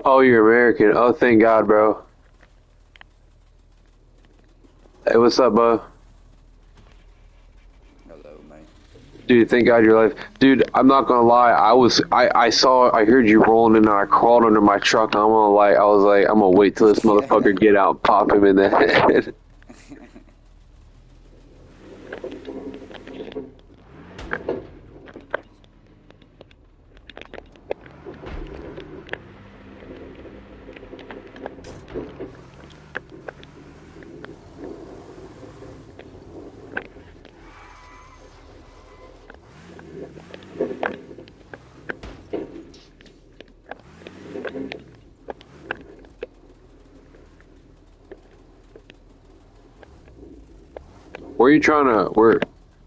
Oh, you're American. Oh, thank God, bro. Hey, what's up, bro? Hello, mate. Dude, thank God you're alive. Dude, I'm not gonna lie. I heard you rolling in and I crawled under my truck. I'm gonna lie. I was like, I'm gonna wait till this motherfucker get out and pop him in the head. Where are you trying to, where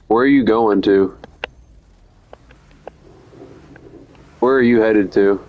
are you going to? Where are you headed to?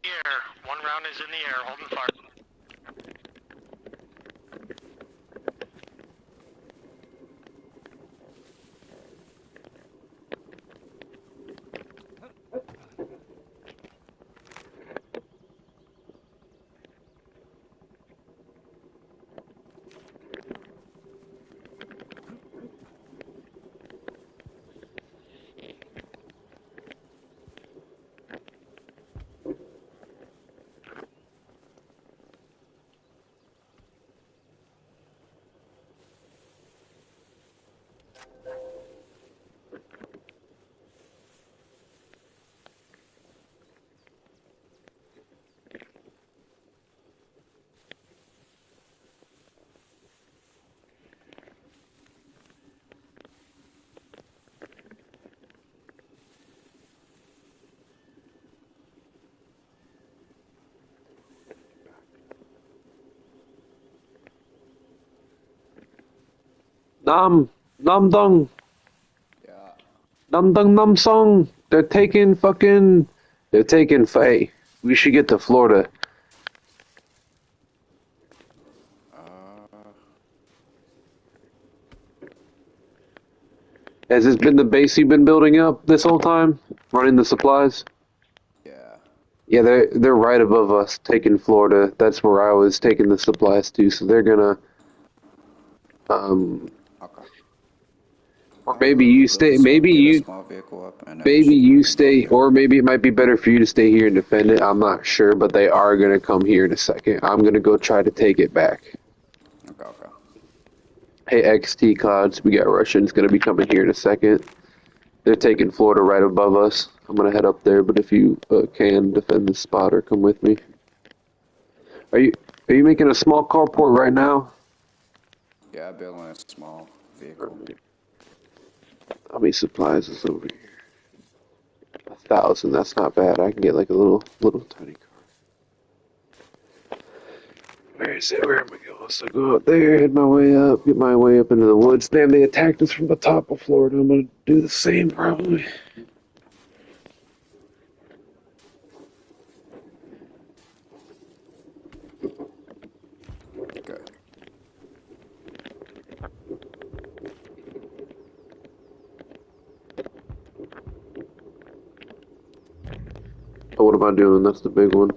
Air. One round is in the air, holding fire. Nam, Nam Dong, Yeah. Nam Dong Nam Song. They're taking Faye. We should get to Florida. Uh, Has this been the base you've been building up this whole time? Running the supplies? yeah. Yeah, they're right above us, taking Florida. That's where I was taking the supplies to. So they're gonna, um, Okay. Or maybe you stay. Maybe Get a you. small vehicle up and then we Maybe should you go stay, there. or maybe it might be better for you to stay here and defend it. I'm not sure, but they are gonna come here in a second. I'm gonna go try to take it back. Okay, okay. Hey, XT Clouds, we got Russians gonna be coming here in a second. They're taking Florida right above us. I'm gonna head up there, but if you can defend the spot or come with me. Are you are you making a small carport right now? Yeah, building a small vehicle. Alright. How many supplies is over here? 1,000. That's not bad. I can get like a little tiny car. Where is it? Where am I going? So go up there, head my way up, get my way up into the woods. Damn, they attacked us from the top of Florida. I'm gonna do the same probably. Okay. Oh, what am I doing? That's the big one.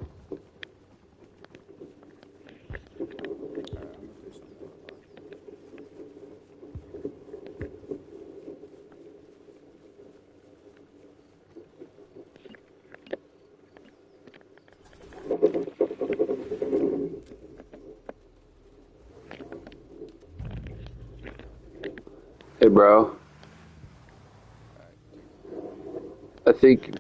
I'm gonna do something real quick. Hey, bro. Alright, dude. I think.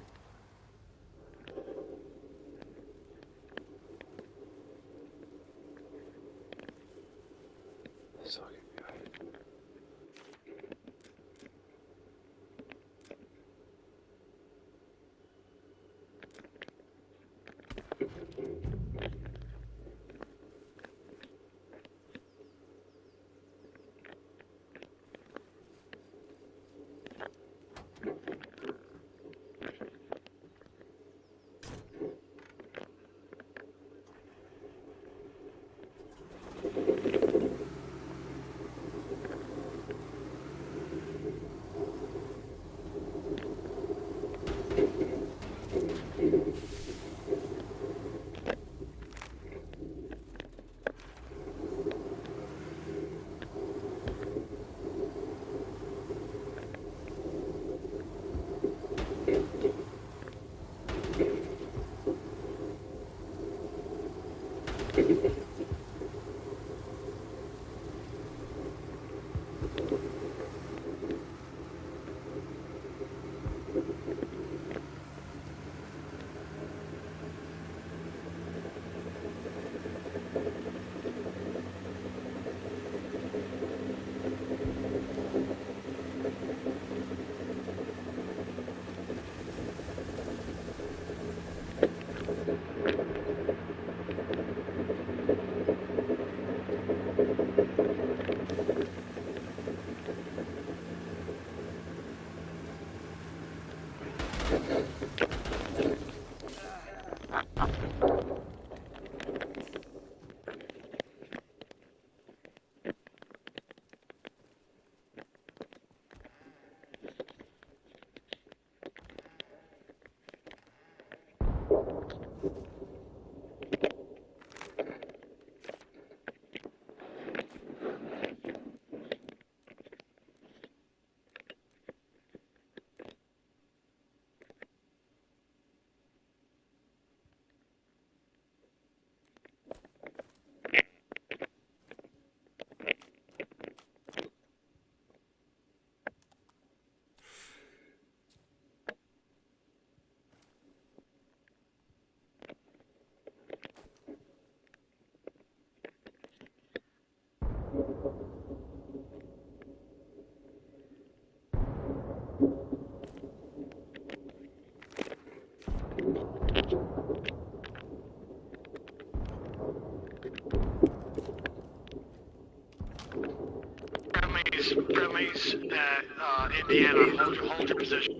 Friendlies at Indiana. Hold your position.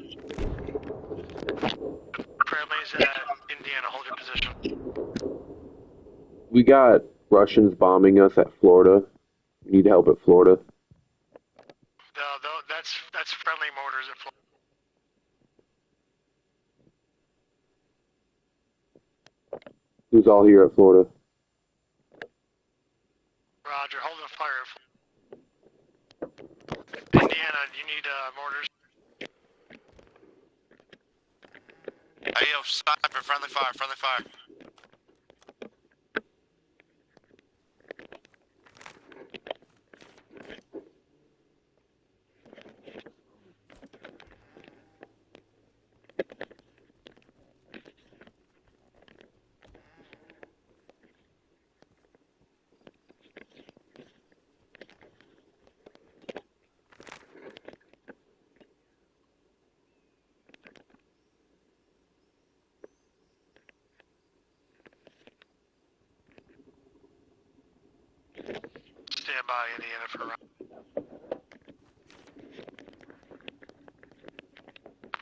Friendlies at Indiana. Hold your position. We got Russians bombing us at Florida. We need help at Florida. That's friendly mortars at Florida. Who's all here at Florida? Roger. Holding fire. Indiana, you need yo, sniper, friendly fire, friendly fire. Stand by, Indiana, for round.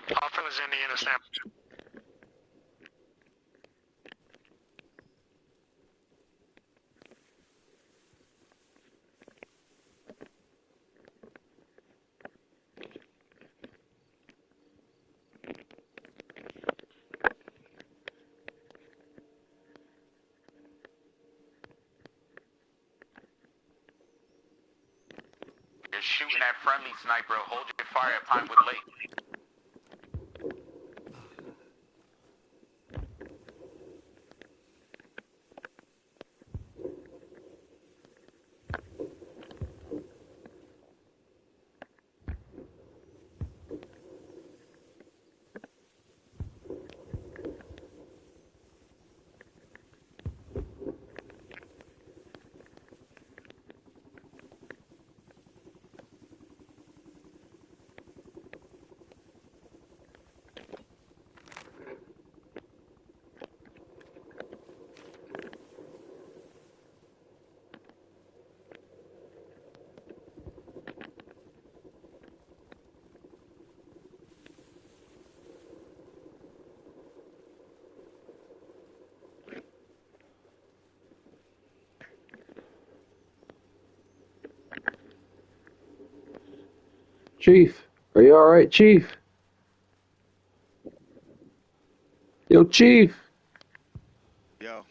Hoffman is Indiana, stand by. You're shooting at friendly sniper. Hold your fire at Pinewood Lake. Chief, are you alright, Chief? Yo, Chief, Yo,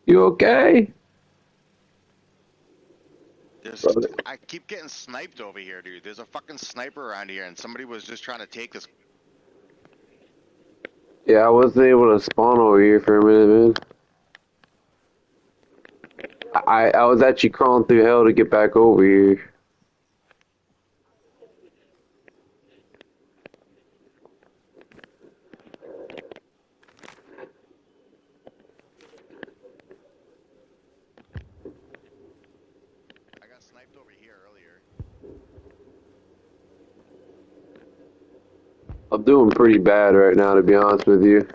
you okay? Brother. I keep getting sniped over here, dude. There's a fucking sniper around here, and somebody was just trying to take this. Yeah, I wasn't able to spawn over here for a minute, man. I was actually crawling through hell to get back over here. I got sniped over here earlier. I'm doing pretty bad right now, to be honest with you.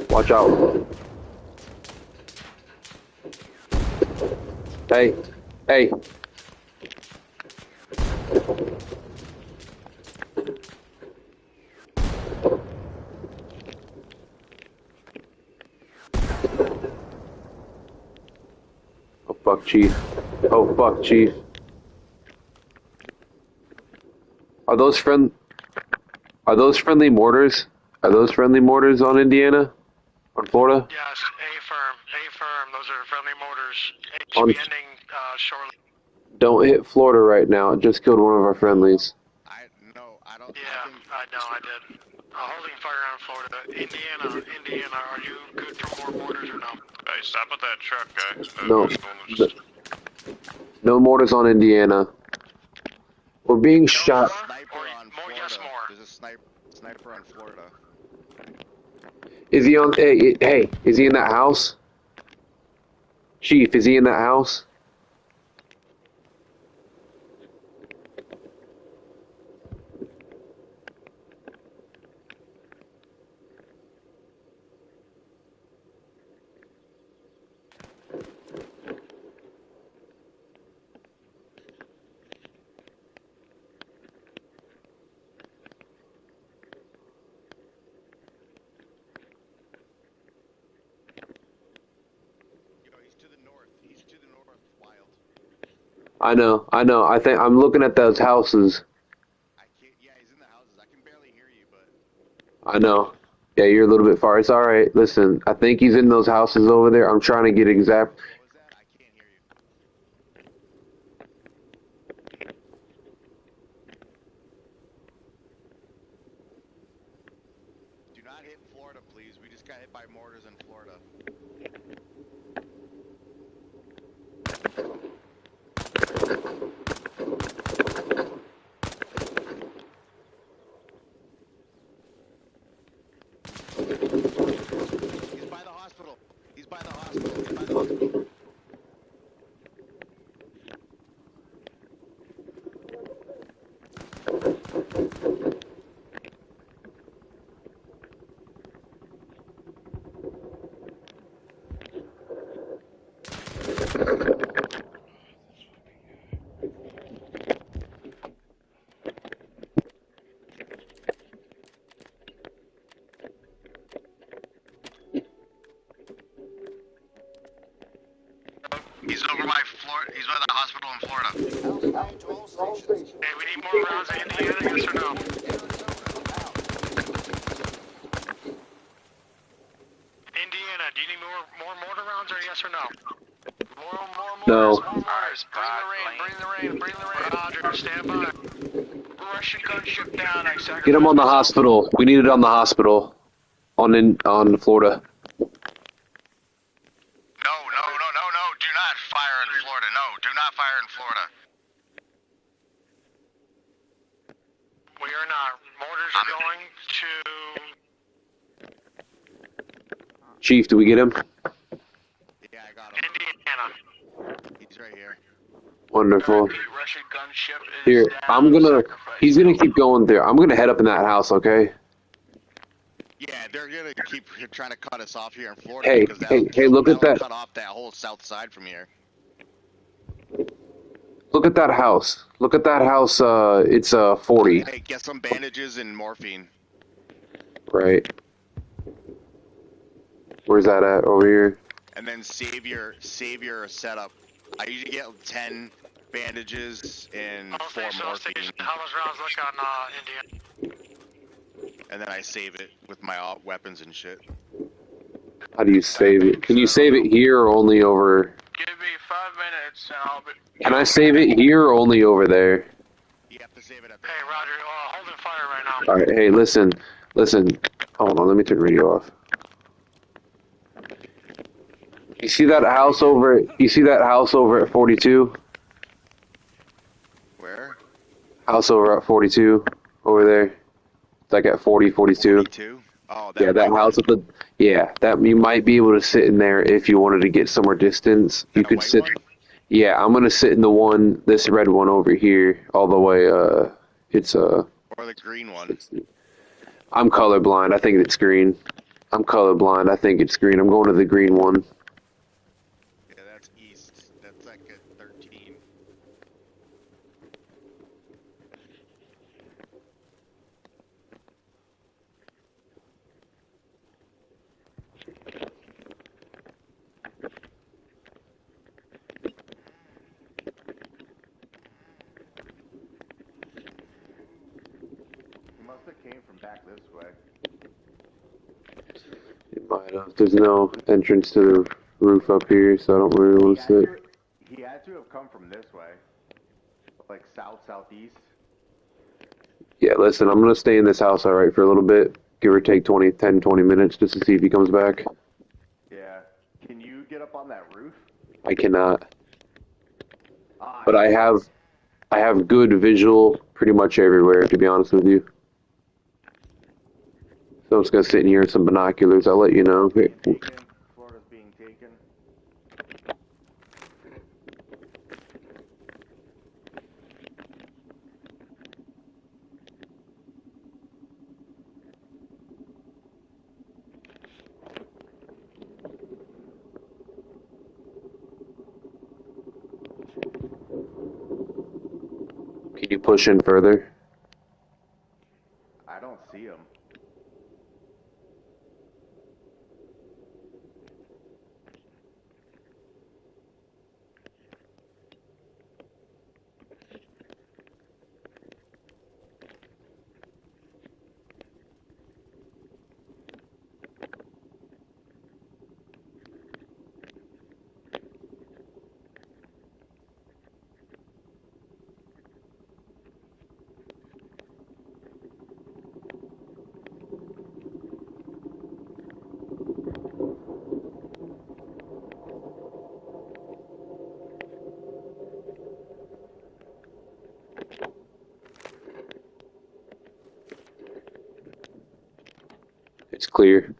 Watch out. Hey, hey. Oh, fuck, Chief. Oh, fuck, Chief. Are those friendly mortars? Are those friendly mortars on Indiana? On Florida? Yes, A-firm, those are friendly mortars. On- HB ending, shortly. Don't hit Florida right now. It just killed one of our friendlies. I don't. Yeah, I know, I did. Holding fire on Florida. Indiana, are you good for more mortars or no? Hey, stop at that truck, guy. No. No mortars on Indiana. We're being shot. Sniper on Florida. Yes, more. There's a sniper on Florida. Is he on? Hey, is he in that house? Chief, is he in that house? I know. I think I'm looking at those houses. I can't. Yeah, he's in the houses. I can barely hear you, but. I know. Yeah, you're a little bit far. It's all right. Listen, I think he's in those houses over there. I'm trying to get exact. What was that? I can't hear you. got hit in Florida, please. We just got hit by mortars in Florida. He's by the hospital. He's by the hospital. He's by the hospital. He's over by Florida. He's by the hospital in Florida. Hey, we need more rounds in Indiana, yes or no? Indiana, do you need more mortar rounds or yes or no? More No. mortars. Bring the rain. Roger, stand by. Russian gunship down, I sacrifice. Get him on the hospital. We need it on the hospital. On Florida. No. Do not fire in Florida. No, do not fire in Florida. We are not. Mortars are going to Chief, do we get him? Yeah, I got him. Indiana. He's right here. Wonderful. Russian gunship is Here, down. he's gonna keep going there. I'm gonna head up in that house, okay? Yeah, they're gonna keep trying to cut us off here in Florida. Hey, because look at that'll that. cut off that whole south side from here. Look at that house. Look at that house, it's 40. Hey, get some bandages and morphine. Right. Where's that at? Over here? And then save your setup. I usually get 10 bandages and 4 morphine. How much rounds look on Indiana? And then I save it with my weapons and shit. How do you save it? Can you save it here or only over? Give me 5 minutes and I'll be... Can I save it here or only over there? You have to save it at the Hey, Roger, holding fire right now. Alright, hey, listen. Hold on, let me turn the radio off. You see that house over at 42? Where? House over at 42 over there. It's like at 40, 42. 42? Oh, Yeah, that house with the that you might be able to sit in there if you wanted to get somewhere distance. You could sit. One? Yeah, I'm gonna sit in this red one over here, all the way. It's Or the green one. I'm colorblind. I think it's green. I'm colorblind. I think it's green. I'm going to the green one. Yeah, that's east. That's like at 13. He must have came from back this way. It might have. There's no entrance to the roof up here, so I don't really want to sit. He had to have come from this way. Like southeast. Yeah, listen, I'm gonna stay in this house, alright, for a little bit. Give or take 10, 20 minutes just to see if he comes back. Yeah. Can you get up on that roof? I cannot. But I have good visual pretty much everywhere, to be honest with you. So I'm just gonna sit in here with some binoculars. I'll let you know. Florida's being taken. Can you push in further? I don't see him. It's clear.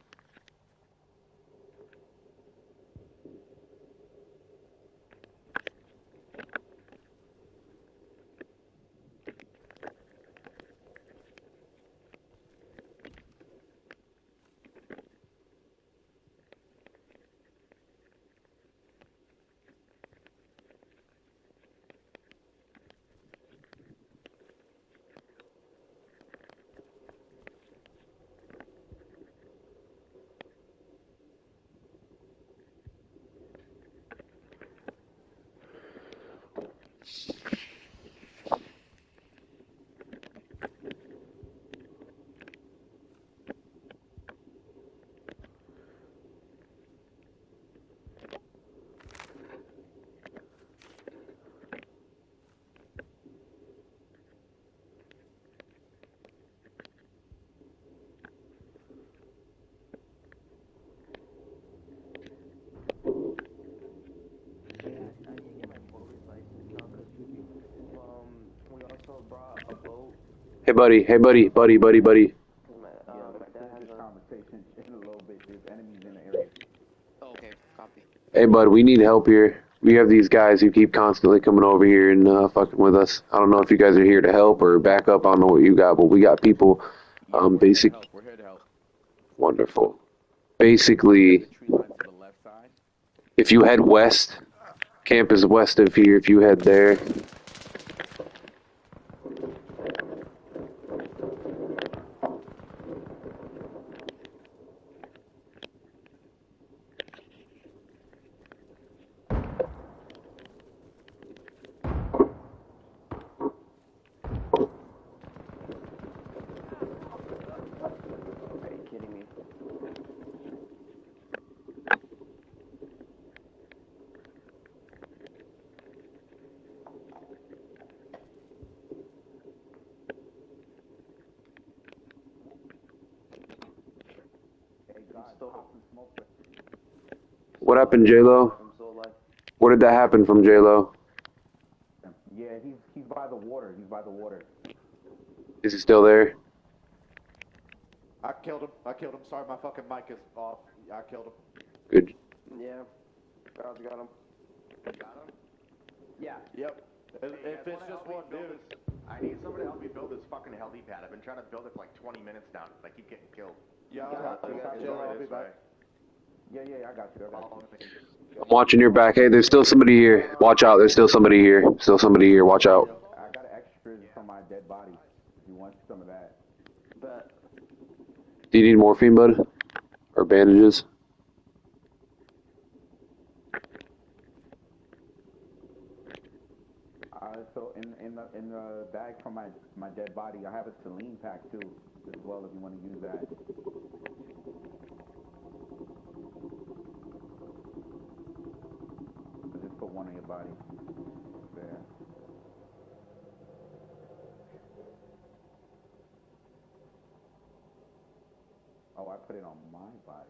We also brought a boat. Hey, buddy. Hey, buddy. Buddy. This conversation in a little bit. There's enemies in the area. Okay, copy. Hey, bud. We need help here. We have these guys who keep constantly coming over here and fucking with us. I don't know if you guys are here to help or back up. I don't know what you got, but we got people. Basic. We're here to help. Wonderful. Basically, Tree line to the left side. if you head west, camp is west of here. If you head there. Are you kidding me? Hey, God, pop some smoke. What happened, J-Lo? I'm so alive. Where did that happen from, J-Lo? Yeah, he's by the water. He's by the water. Is he still there? I killed him. Sorry, my fucking mic is off. I killed him. Good. Yeah. God's got him. Got him? Yeah. Yep. Hey, If you guys it's wanna just help me one build dude. this? I need somebody to help me build this fucking helipad. I've been trying to build it for like 20 minutes now. I keep getting killed. Yeah, Yeah, I'll yeah, I'll be This way. back. Yeah, I got you. Follow me. I'm watching your back. Hey, there's still somebody here. Watch out. There's still somebody here. Still somebody here. Watch out. I got extras from my dead body. If you want some of that. But Do you need morphine, bud? Or bandages? So in the bag from my dead body, I have a saline pack too, as well. If you want to use that. So just put one on your body. There. Oh, I put it on my body.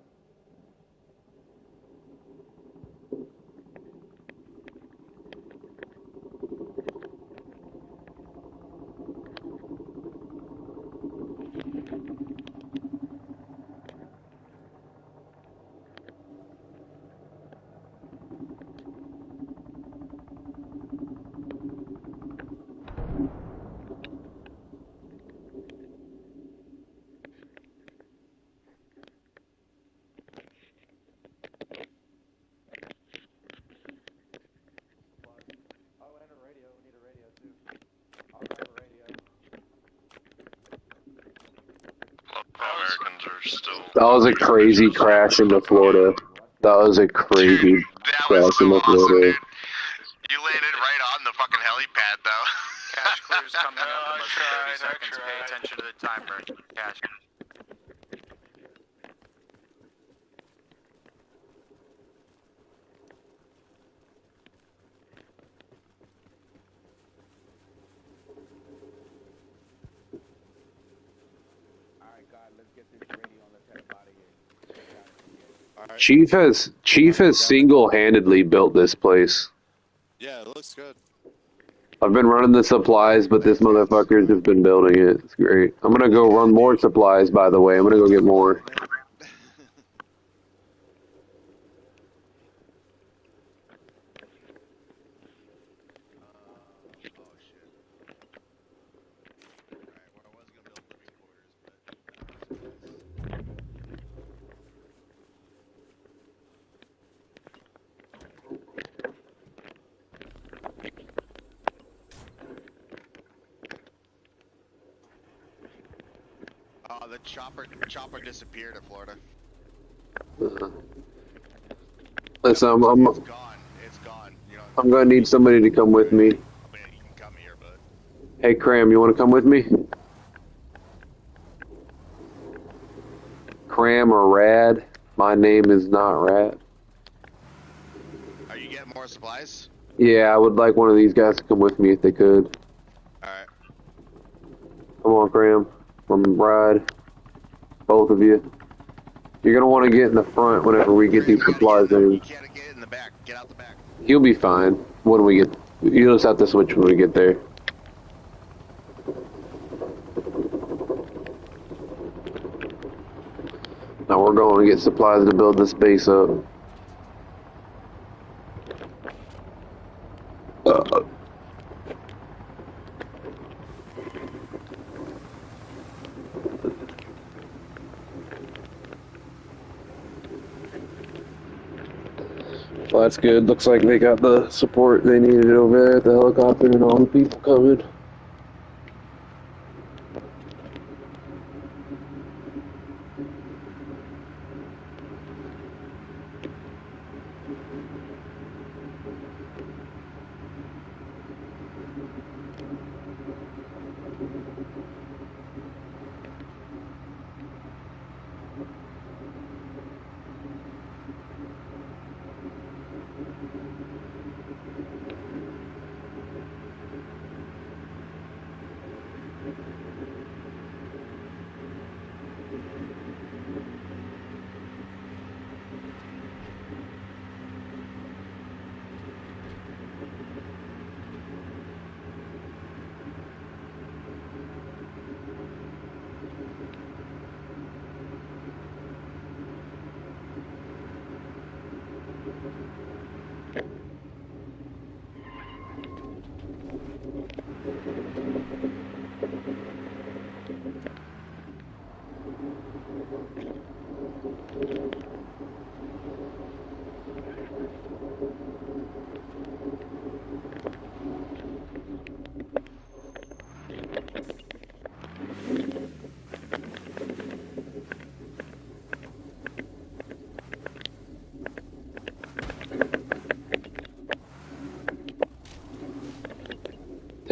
Oh, and a radio. We need a radio too. I'll grab a radio. Americans are still. That was a crazy crash into Florida. That was a crazy That was crash so into awesome, Florida. dude. You landed right on the fucking helipad, though. Cash clear's coming up in I less tried, than I 30 seconds. Pay tried. attention to the timer. Cash. All right, God, let's get this radio and let's head up out of here. All right. Chief has single-handedly built this place. Yeah, it looks good. I've been running the supplies, but this motherfucker's just been building it. It's great. I'm gonna go run more supplies, by the way. I'm gonna go get more. The chopper disappeared at Florida. Listen, It's gone. It's gone. You know, I'm gonna need somebody to come with me. I mean, you can come here, but Hey, Cram, you want to come with me? Cram or Rad? My name is not Rad. are you getting more supplies? Yeah, I would like one of these guys to come with me if they could. All right. Come on, Cram. From Rad. Both of you. You're gonna want to get in the front whenever we get these supplies in. You can't get in the back. Get out the back. He'll be fine when we get. You just have to switch when we get there. Now we're going to get supplies to build this base up. Well, that's good. Looks like they got the support they needed over there at the helicopter and all the people coming.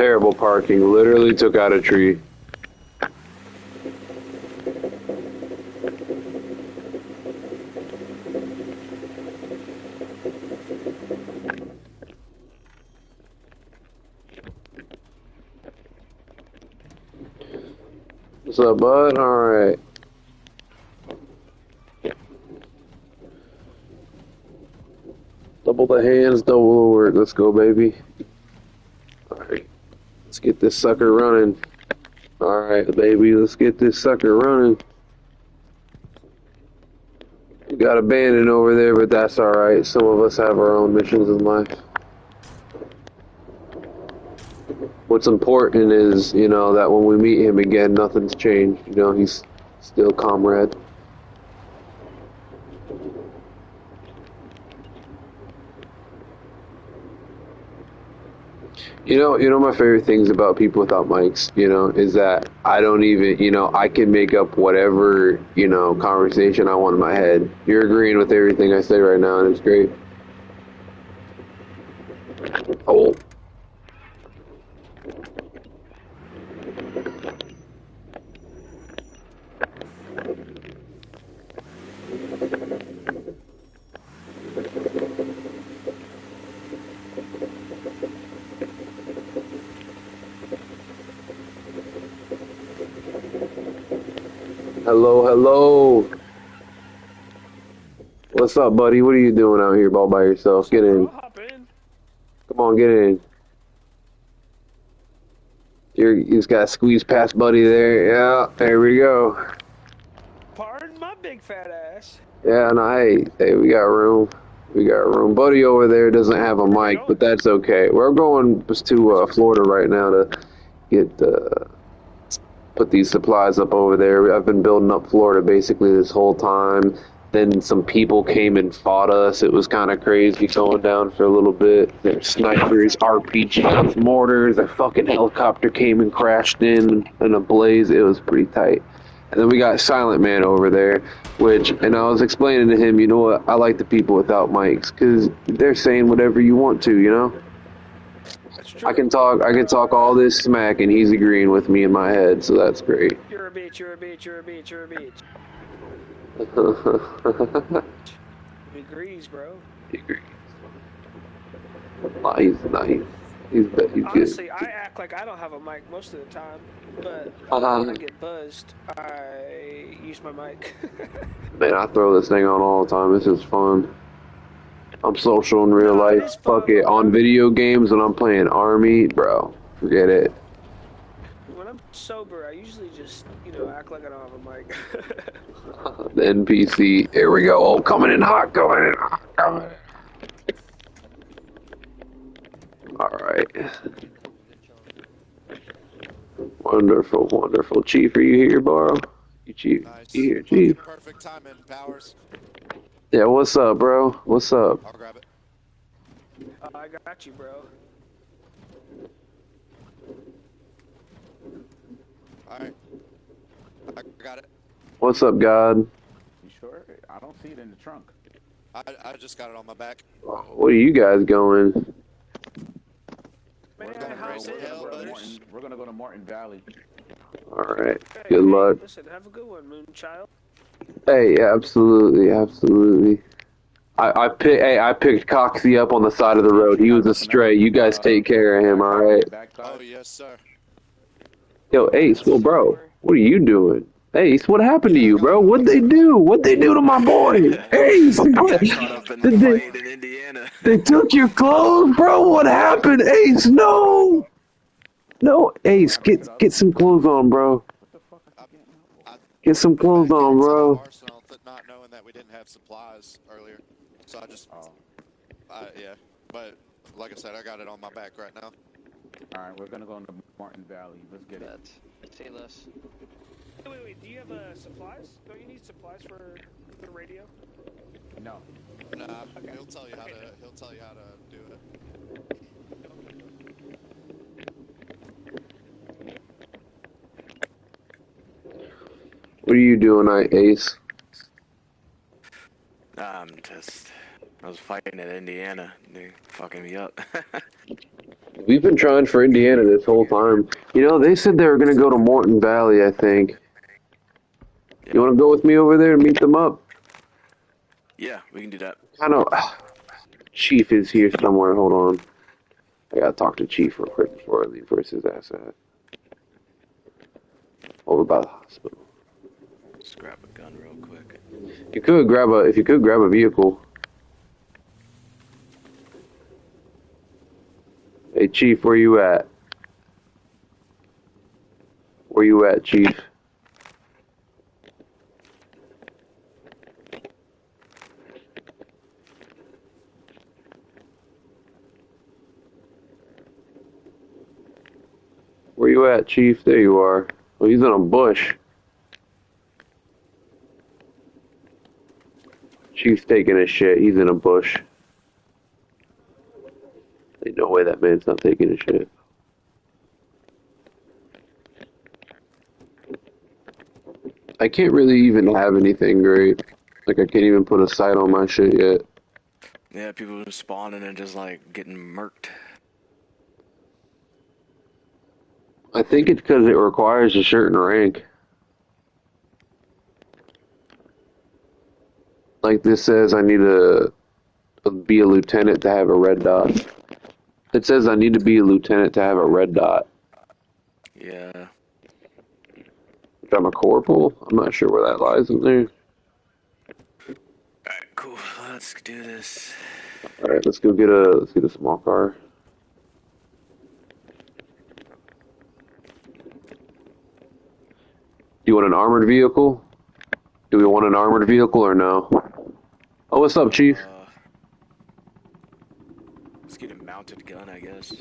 Terrible parking. Literally took out a tree. What's up, bud? Alright. Double the hands, double the work. Let's go, baby. Alright. Let's get this sucker running. Alright, baby. Let's get this sucker running. We got a bandit over there, but that's alright. Some of us have our own missions in life. What's important is, you know, that when we meet him again, nothing's changed. You know, he's still comrade. You know my favorite things about people without mics, you know, is that I don't even, you know, I can make up whatever, you know, conversation I want in my head. You're agreeing with everything I say right now, and it's great. Oh. Hello, hello. What's up, buddy? What are you doing out here all by yourself? Get in. Come on, get in. You just got to squeeze past buddy there. Yeah, there we go. Pardon my big fat ass. Yeah, no, hey, we got room. We got room. Buddy over there doesn't have a mic, but that's okay. We're going to Florida right now to get put these supplies up over there. I've been building up Florida basically this whole time. Then some people came and fought us. It was kind of crazy going down for a little bit. There's snipers, RPGs, mortars. A fucking helicopter came and crashed in a blaze. It was pretty tight. And then we got Silent Man over there, and I was explaining to him, you know what, I like the people without mics, because they're saying whatever you want to, you know? That's true. I can talk all this smack, and he's agreeing with me in my head, so that's great. You're a bitch, you're a bitch, you're a bitch, you're a bitch. He agrees, bro. He agrees. Nah, he's nice. He's Honestly, good. I act like I don't have a mic most of the time, but Uh-huh. when I get buzzed, I use my mic. Man, I throw this thing on all the time. It's just fun. I'm social in real No, it life. is fun, Fuck it. but On video games when I'm playing Army, bro, forget it. when I'm sober, I usually just, act like I don't have a mic. The NPC. Here we go. Oh, coming in hot. Coming in hot. Coming in. All right. Wonderful, wonderful. Chief, are you here, bro? You Chief? Nice. You here, Chief? Perfect timing, Powers. Yeah, what's up, bro? What's up? I'll grab it. I got you, bro. Alright. I got it. What's up, God? You sure? I don't see it in the trunk. I just got it on my back. Where are you guys going? Man, We're gonna how's raise it, hell, brothers? We're gonna go to Morton Valley. All right. Hey, Good hey, luck. Listen, have a good one, Moonchild. Hey, absolutely, absolutely. I picked Coxie up on the side of the road. He was a stray. You guys take care of him, all right? Oh, yes, sir. Yo, Ace, well, bro, what are you doing? Ace, what happened to you, bro? What'd they do? What'd they do to my boy? Ace, what? Caught up in the fight in Indiana. They took your clothes, bro. What happened, Ace? No, no, Ace, get some clothes on, bro. Get some clothes on, bro. Arsenal, not knowing that we didn't have supplies earlier, so I just, yeah. But like I said, I got it on my back right now. All right, we're gonna go into Morton Valley. Let's get it. Say less. Wait, do you have supplies? Don't you need supplies for the radio? No. Nah, he'll tell you how to. He'll tell you how to do it. What are you doing, Ace? I was fighting at Indiana. They fucking me up. We've been trying for Indiana this whole time. You know, they said they were gonna go to Morton Valley, I think. Yeah. You wanna go with me over there and meet them up? Yeah, we can do that. Chief is here somewhere. Hold on. I gotta talk to Chief real quick before I leave. Where's his ass at? Over by the hospital. Just grab a gun real quick. If you could grab a vehicle. Hey Chief, where you at? Where you at, Chief? Where you at, Chief? There you are. Oh, he's in a bush. Chief's taking a shit. He's in a bush. Ain't no way that man's not taking a shit. I can't really even have anything great. Like, I can't even put a sight on my shit yet. Yeah, people are spawning and just like getting murked. I think it's because it requires a certain rank. Like this says I need to be a lieutenant to have a red dot. It says I need to be a lieutenant to have a red dot. Yeah. If I'm a corporal, I'm not sure where that lies in there. Alright, cool. Let's do this. Alright, let's get a small car. Do you want an armored vehicle? Do we want an armored vehicle or no? Oh, what's up, Chief? Let's get a mounted gun, I guess.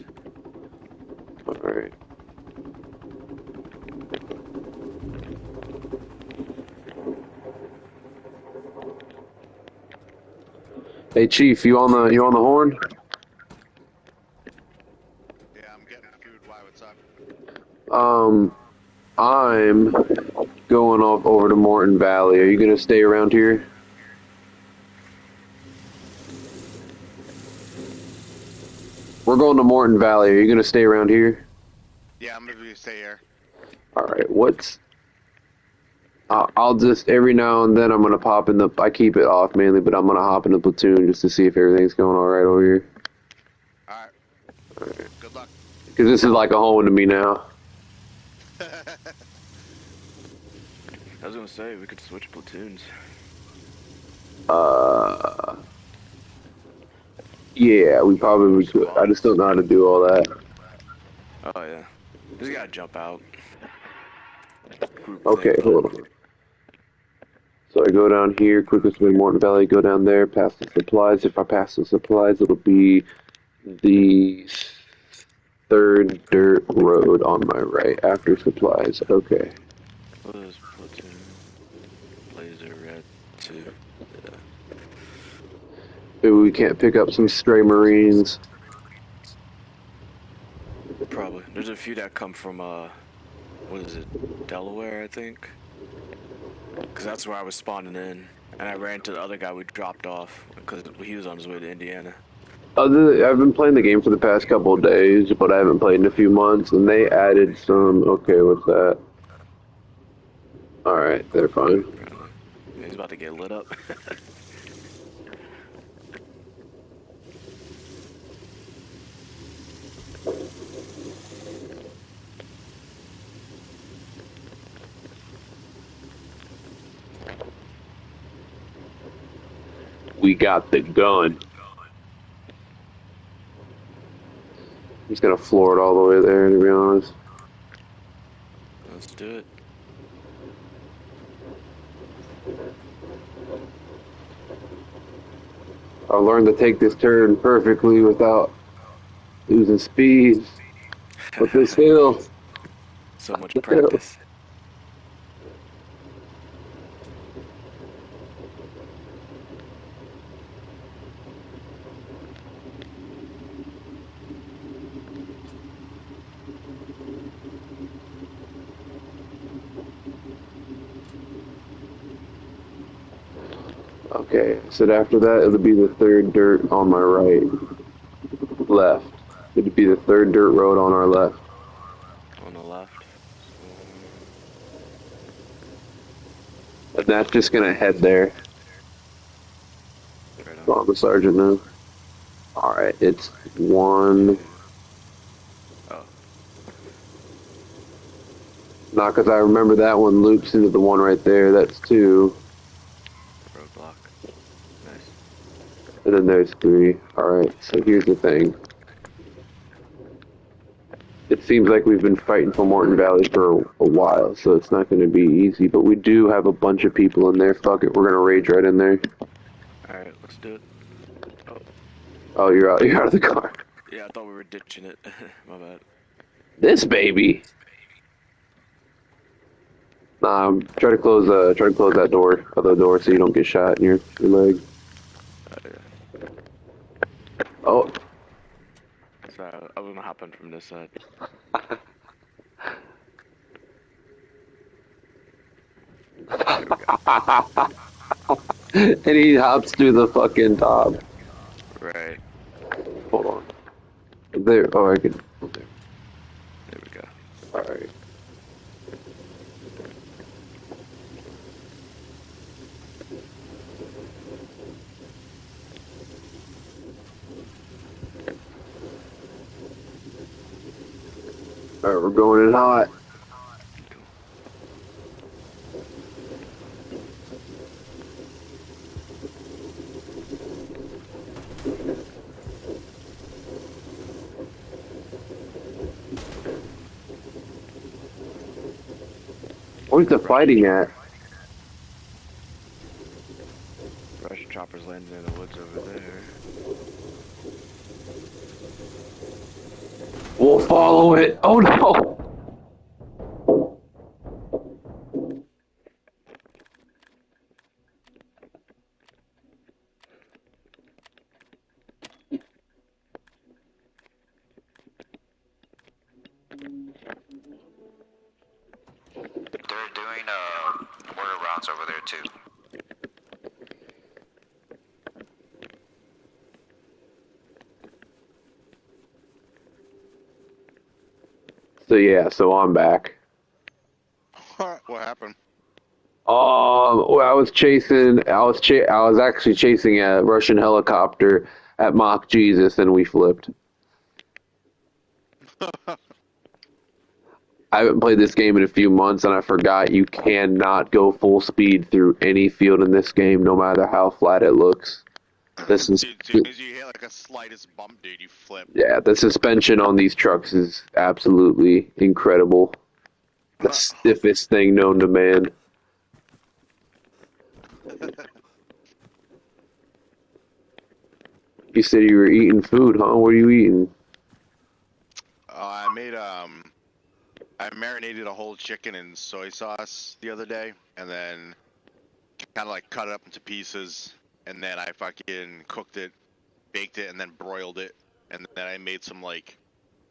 Alright. Hey, Chief, you on the horn? Yeah, I'm getting food. Why? What's up? I'm going off over to Morton Valley. Are you gonna stay around here? We're going to Morton Valley. Are you gonna stay around here? Yeah, I'm gonna stay here. All right. I'll just every now and then I'm gonna pop in the. I keep it off mainly, but I'm gonna hop in the platoon just to see if everything's going all right over here. All right. Good luck. Because this is like a home to me now. I was gonna say we could switch platoons. Yeah, we probably could. I just don't know how to do all that. Oh yeah, just gotta jump out. Group Okay, thing, hold on. So I go down here, quickest way Morton Valley, go down there, pass the supplies. If I pass the supplies, it'll be the third dirt road on my right after supplies. Okay. What is platoon? Blazer red 2. Yeah. Maybe we can't pick up some stray Marines. Probably. There's a few that come from what is it? Delaware, I think. Because that's where I was spawning in, and I ran into the other guy we dropped off because he was on his way to Indiana. I've been playing the game for the past couple of days, but I haven't played in a few months, and they added some. Okay, what's that? All right, they're fine. He's about to get lit up. We got the gun. He's gonna floor it all the way there, to be honest. Let's do it. I learned to take this turn perfectly without losing speed. But this hill. So much practice. Okay, so after that, it'll be the third dirt on my right. Left. It'll be the third dirt road on our left. On the left. And that's just gonna head there. On the sergeant now. Alright, it's one. Oh. Not because I remember that one loops into the one right there. That's two. Roadblock. Nice. And then there's three. Alright, so here's the thing. It seems like we've been fighting for Morton Valley for a while, so it's not going to be easy. But we do have a bunch of people in there. Fuck it, we're going to rage right in there. Alright, let's do it. Oh. Oh, you're out of the car. Yeah, I thought we were ditching it. My bad. This baby. Nah, try to close that door, other door, so you don't get shot in your leg. Yeah. Oh. Sorry, I was gonna hop in from this side. And he hops through the fucking top. Right. Hold on. There. Oh, I can. There. There we go. All right. All right, we're going in hot. Where's the fighting at? Russian choppers landing in the woods over there. We'll follow it. Oh no! They're doing a mortar rounds over there too. So yeah, so I'm back. What happened? Well, I was actually chasing a Russian helicopter at Mach Jesus, and we flipped. I haven't played this game in a few months, and I forgot you cannot go full speed through any field in this game, no matter how flat it looks. This is, Dude, as you hit like a slightest bump, dude, you flip. yeah, the suspension on these trucks is absolutely incredible. The stiffest thing known to man. You said you were eating food, huh? What are you eating? I marinated a whole chicken in soy sauce the other day, and then kind of like cut it up into pieces, and then I fucking cooked it, baked it, and then broiled it, and then I made some like,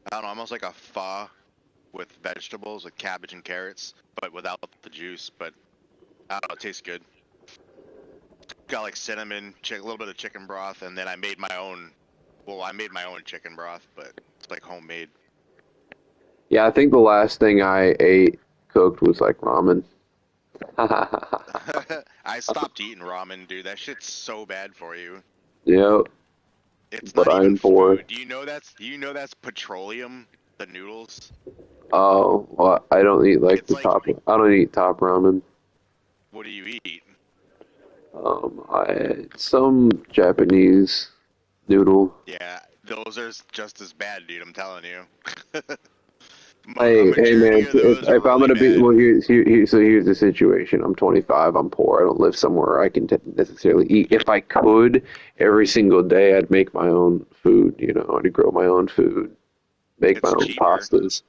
I don't know, almost like a pho with vegetables, like cabbage and carrots, but without the juice. But I don't know, it tastes good. Got like cinnamon, a little bit of chicken broth, and then I made my own. Well, I made my own chicken broth, but it's like homemade. Yeah, I think the last thing I ate cooked was like ramen. I stopped eating ramen, dude. That shit's so bad for you. Yep. It's But not even I'm poor. food. Do you know that's petroleum? The noodles. Oh, well, I don't eat like It's the like- top. I don't eat top ramen. What do you eat? Some Japanese noodle. Yeah, those are just as bad, dude. I'm telling you. Hey, man, majority of those if are I'm gonna really be, bad. well, so here's the situation. I'm 25. I'm poor. I don't live somewhere I can necessarily eat. If I could, every single day, I'd make my own food. You know, I'd grow my own food, make It's my own cheaper. pastas.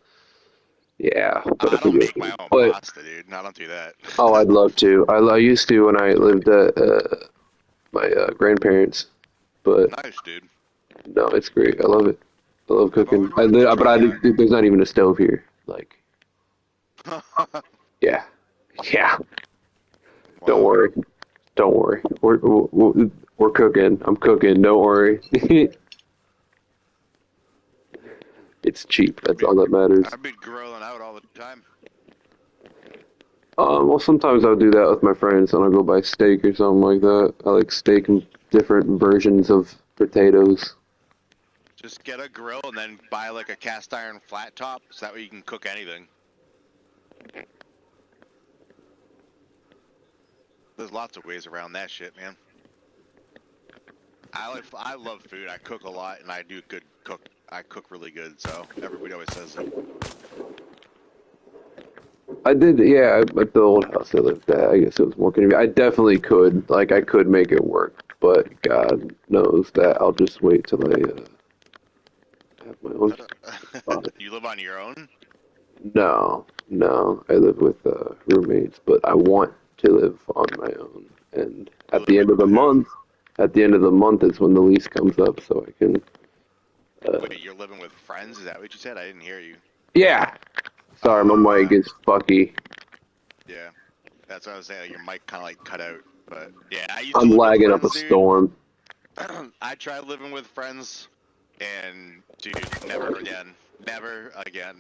Yeah, but I if we don't go- make my own but- pasta, dude. I don't do that. Oh, I'd love to. I used to when I lived at my grandparents, but Nice, dude. no, it's great. I love it. I love cooking. always wanted to try There's not even a stove here. Like, yeah, yeah. Don't Wow. worry. Don't worry. We're cooking. I'm cooking. Don't worry. It's cheap. That's all that matters. I've been grilling out all the time. Well, sometimes I'll do that with my friends, and I'll go buy steak or something like that. I like steak and different versions of potatoes. Just get a grill and then buy like a cast iron flat top, so that way you can cook anything. There's lots of ways around that shit, man. I love food. I cook a lot, and I do good cook. I cook really good, so everybody always says it. I did, yeah, at the old house I lived at. I guess it was more convenient. I definitely could, like, I could make it work, but God knows that I'll just wait till I have my own. You live on your own? No, I live with roommates, but I want to live on my own. And at the end of the month is when the lease comes up, so I can. Wait, you're living with friends? Is that what you said? I didn't hear you. Yeah. Sorry, my mic is fucky. Yeah, that's what I was saying. Like, your mic kind of like cut out, but yeah, I used to I'm live with lagging up a friends, dude. storm. I tried living with friends, and dude, never again. Never again.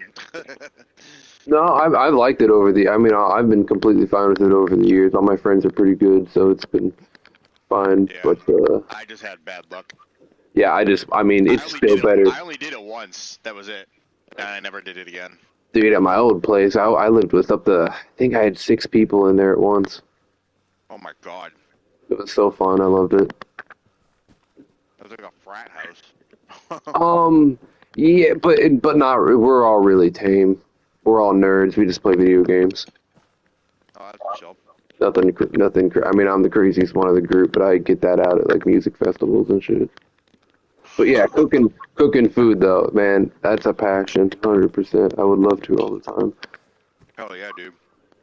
No, I've liked it over the. I mean, I've been completely fine with it over the years. All my friends are pretty good, so it's been fine. Yeah. But I just had bad luck. yeah, I mean, it's still better. I only did it once. That was it. And I never did it again. Dude, at my old place, I lived with I think I had 6 people in there at once. Oh my god. It was so fun. I loved it. That was like a frat house. Yeah, but not. We're all really tame. We're all nerds. We just play video games. Oh, that's chill. Nothing. I mean, I'm the craziest one of the group, but I get that out at like music festivals and shit. But yeah, cooking food though, man, that's a passion, 100%. I would love to all the time. Hell yeah, dude.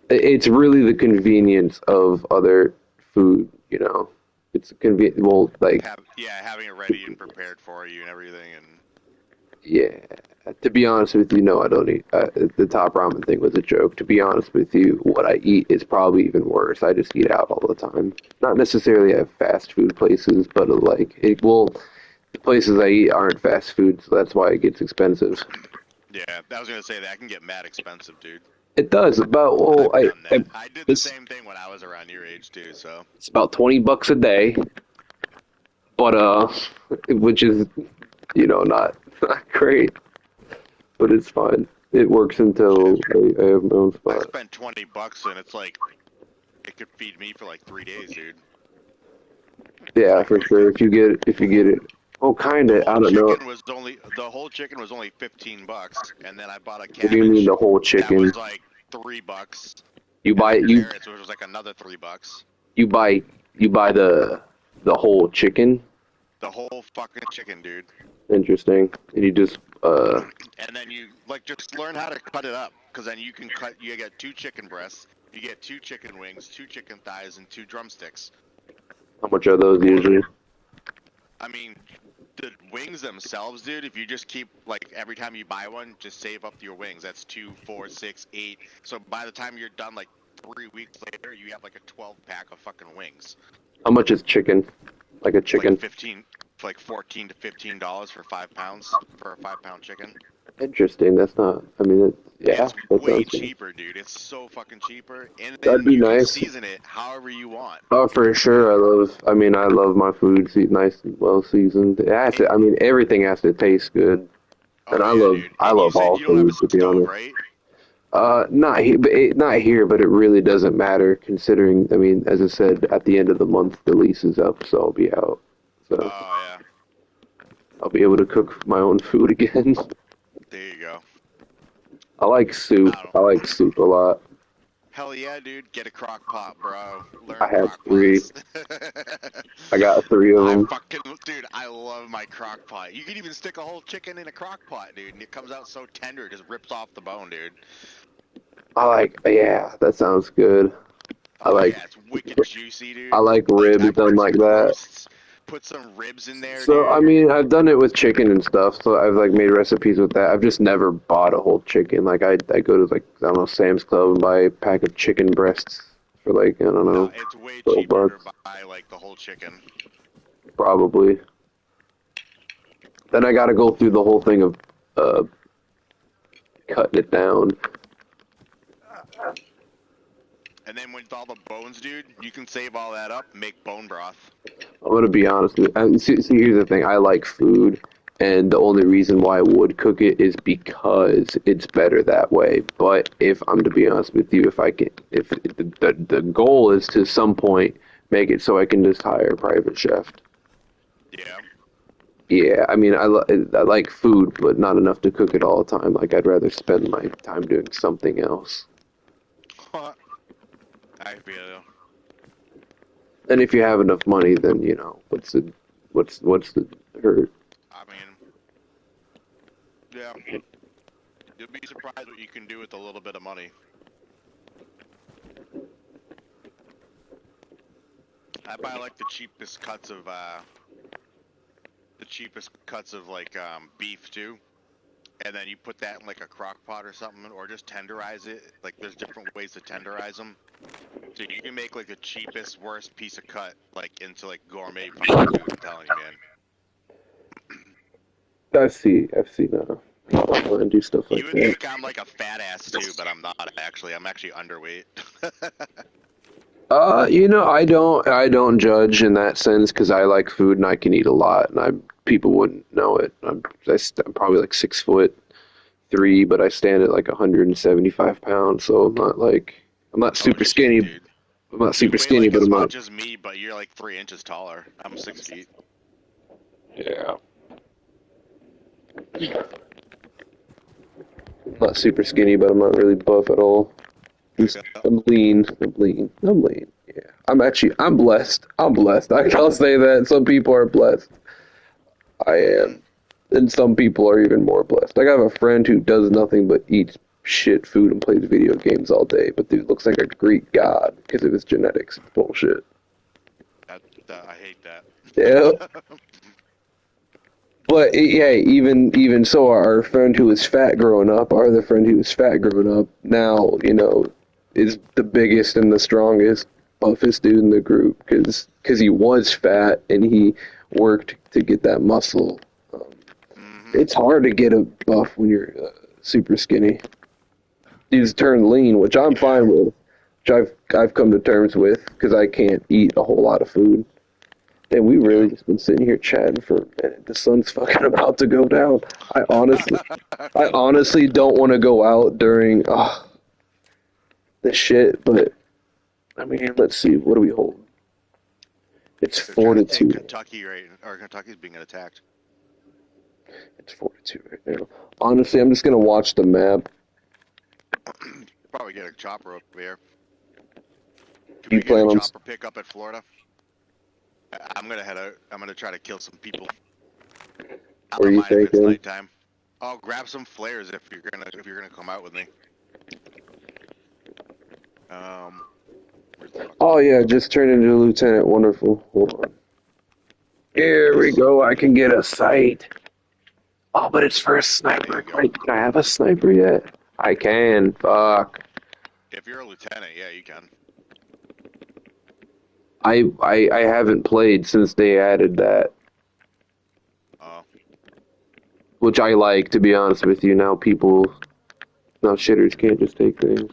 It's really the convenience of other food, you know. It's convenient. Well, like Having it ready and prepared for you and everything, and Yeah. To be honest with you, no, I don't eat. The top ramen thing was a joke. To be honest with you, what I eat is probably even worse. I just eat out all the time. Not necessarily at fast food places, but the places I eat aren't fast food, so that's why it gets expensive. Yeah, I was gonna say that can get mad expensive, dude. It does about well, I've done that. I did the it's, same thing when I was around your age too. So it's about $20 a day, but which is not not great, but it's fine. It works until I have my own I spot. spent $20 and it's like it could feed me for like 3 days, dude. Yeah, for sure. If you get it, oh, kinda. I don't know. The whole chicken was only $15, and then I bought a What cabbage do you mean the whole that chicken? was like $3. You buy and you carrots, which was like another $3. you buy the whole chicken. The whole fucking chicken, dude. Interesting. And you just And then you like just learn how to cut it up, because then you can cut. You get 2 chicken breasts, you get 2 chicken wings, 2 chicken thighs, and 2 drumsticks. how much are those usually? I mean, the wings themselves, dude. If you just keep like every time you buy one, just save up your wings. That's 2, 4, 6, 8. So by the time you're done, like 3 weeks later, you have like a 12-pack of fucking wings. How much is chicken? Like a chicken? Like $14 to $15 for 5 pounds for a 5-pound chicken. Interesting. That's not. I mean, It's that way sounds good. cheaper, dude. It's so fucking cheaper, and That'd then be you can nice. season it however you want. Oh, for sure. I love my food nice and well seasoned. It has to. I mean, everything has to taste good. And Oh, yeah, dude. I And you love said all you don't have a food, to be stove, honest. right? Not here, but it really doesn't matter considering. I mean, as I said, at the end of the month, the lease is up, so I'll be out. So Oh, yeah. I'll be able to cook my own food again. There you go. I like soup. I like soup a lot. Hell yeah, dude. Get a crock pot, bro. Learn I have crock 3. pots. I got 3 of them. Dude, I love my crock pot. You can even stick a whole chicken in a crock pot, dude, and it comes out so tender, it just rips off the bone, dude. Yeah, that sounds good. Yeah, it's wicked juicy, dude. I like ribs done like that. Put some ribs in there, So, dude. I mean, I've done it with chicken and stuff, so I've, like, made recipes with that. I've just never bought a whole chicken. Like, I go to, like, I don't know, Sam's Club and buy a pack of chicken breasts for, like, I don't know, No, it's way $12. cheaper to buy, like, the whole chicken. Probably. Then I gotta go through the whole thing of, cutting it down. And then with all the bones, dude, you can save all that up and make bone broth. I'm gonna be honest with you. See, here's the thing. I like food, and the only reason why I would cook it is because it's better that way. But if I'm to be honest with you, if the goal is to some point make it so I can just hire a private chef. Yeah. Yeah, I mean, I like food, but not enough to cook it all the time. Like, I'd rather spend my time doing something else. I feel you. And if you have enough money, then what's the hurt? I mean, yeah. You'll be surprised what you can do with a little bit of money. I buy like the cheapest cuts of like beef too, and then you put that in like a crock pot or something, or just tenderize it. Like there's different ways to tenderize them. So you can make like the cheapest, worst piece of cut like into like gourmet fucking food. I'm telling you, man. I've seen people and do stuff like You would that. think I'm like a fat ass too, but I'm not actually. I'm actually underweight. I don't judge in that sense because I like food and I can eat a lot, and people wouldn't know it. I'm probably like 6'3", but I stand at like 175 pounds, so I'm not super skinny. I'm not super skinny, but I'm not. As much as me, but you're like 3 inches taller. I'm 6 feet. Yeah. I'm not super skinny, but I'm not really buff at all. I'm lean. Yeah. I'm blessed. I'll say that. Some people are blessed. I am. And some people are even more blessed. I have a friend who does nothing but eats shit food and plays video games all day, but dude looks like a Greek god because of his genetics. Bullshit. I hate that. Yeah. But yeah, even so, our friend who was fat growing up, our other friend who was fat growing up, now is the biggest and the strongest, buffest dude in the group because he was fat and he worked to get that muscle. It's hard to get a buff when you're super skinny. Dudes turn lean, which I'm fine with, which I've come to terms with because I can't eat a whole lot of food. And we really just been sitting here chatting for a minute. The sun's fucking about to go down. I honestly don't want to go out during the shit, but I mean, let's see. What do we hold? It's They're 4 to trying to take 2. Kentucky or Kentucky's being attacked. It's 4 to 2 right now. Honestly, I'm just gonna watch the map. Probably get a chopper up here. Can You we get plan a on? chopper pickup at Florida? I'm gonna head out. I'm gonna try to kill some people. I Where don't you mind if it's thinking? nighttime. I'll grab some flares if you're gonna come out with me. Where's the Oh yeah, just turned into a lieutenant. Wonderful. Hold on. Here we go. I can get a sight. Oh, but it's for a sniper. Wait, can I have a sniper yet? I can. Fuck. If you're a lieutenant, yeah, you can. I haven't played since they added that. Oh. Which I like, to be honest with you. Now shitters can't just take things.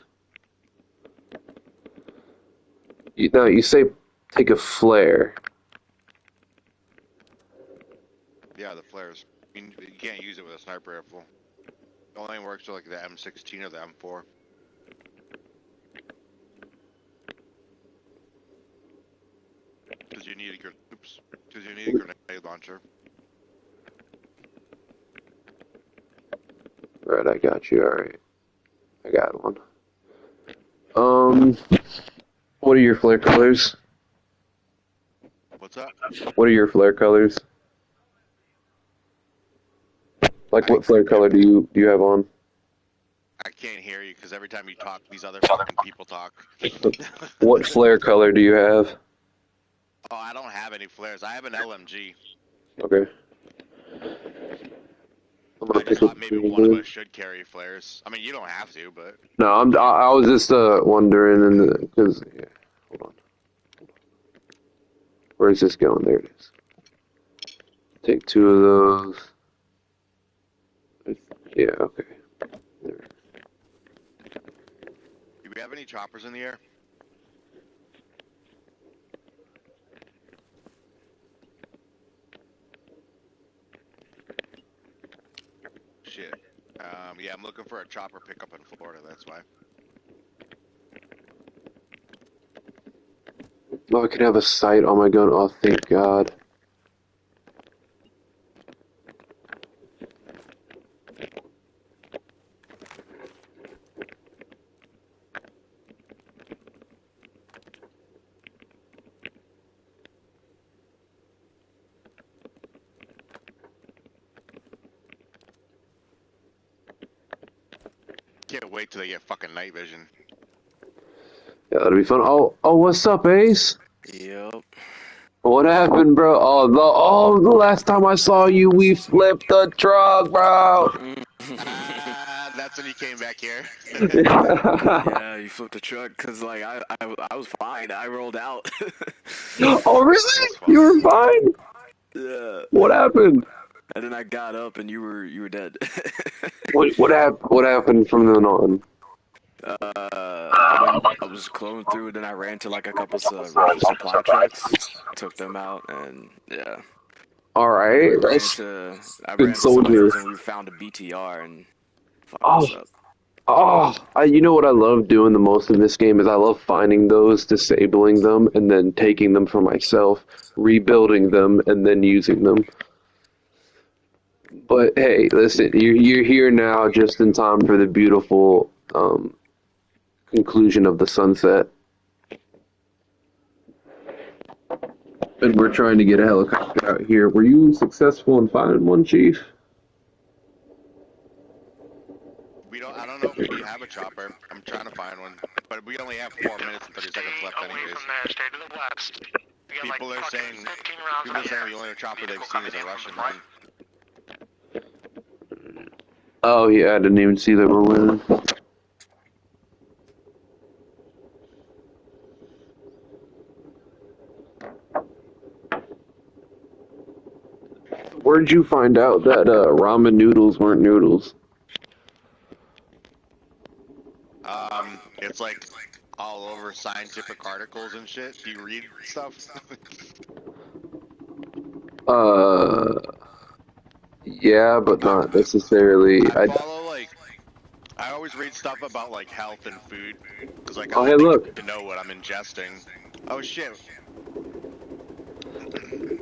You say take a flare. Yeah, the flares. I mean, you can't use it with a sniper rifle. It only works with like the M16 or the M4. Because you need a grenade launcher. Right, I got you. Alright. I got one. What are your flare colors? What's up? What are your flare colors? Like, what flare color do you have on? I can't hear you because every time you talk, these other fucking people talk. What flare color do you have? Oh, I don't have any flares. I have an LMG. Okay. I just thought maybe one of us should carry flares. I mean, you don't have to, but... No, I was just wondering, because... Yeah, hold on. Where's this going? There it is. Take 2 of those. Yeah, okay. There. Do we have any choppers in the air? Shit. Yeah, I'm looking for a chopper pickup in Florida, that's why. Oh, I could have a sight on my gun. Oh, thank God. Can't wait till they get fucking night vision. Yeah, that'll be fun. Oh, what's up, Ace? Yep. What happened, bro? The last time I saw you, we flipped the truck, bro. That's when you came back here. Yeah, you flipped the truck because like I was fine. I rolled out. Oh, really? You were fine? Yeah. What happened? And then I got up and you were dead. What happened from then on? I was cloned through, and then I ran to like a couple of Russian supply trucks, took them out, and yeah. All right, I ran that's to good somebody soldier. else, and we found a BTR and fucked us up. You know what I love doing the most in this game is I love finding those, disabling them, and then taking them for myself, rebuilding them, and then using them. But hey, listen, you're here now just in time for the beautiful conclusion of the sunset. And we're trying to get a helicopter out here. Were you successful in finding one, Chief? I don't know if we have a chopper. I'm trying to find one. But we only have 4 minutes and 30 seconds left anyways. From there, stay to the west. We got People like are saying, 15 rounds the only chopper they've seen is a Russian one. Oh yeah, I didn't even see that we're winning. Where'd you find out that ramen noodles weren't noodles? It's like all over scientific articles and shit. Do you read stuff? Yeah, but not necessarily. I follow I always read stuff about like health and food because like I Oh, hey, like look. to know what I'm ingesting. Oh shit!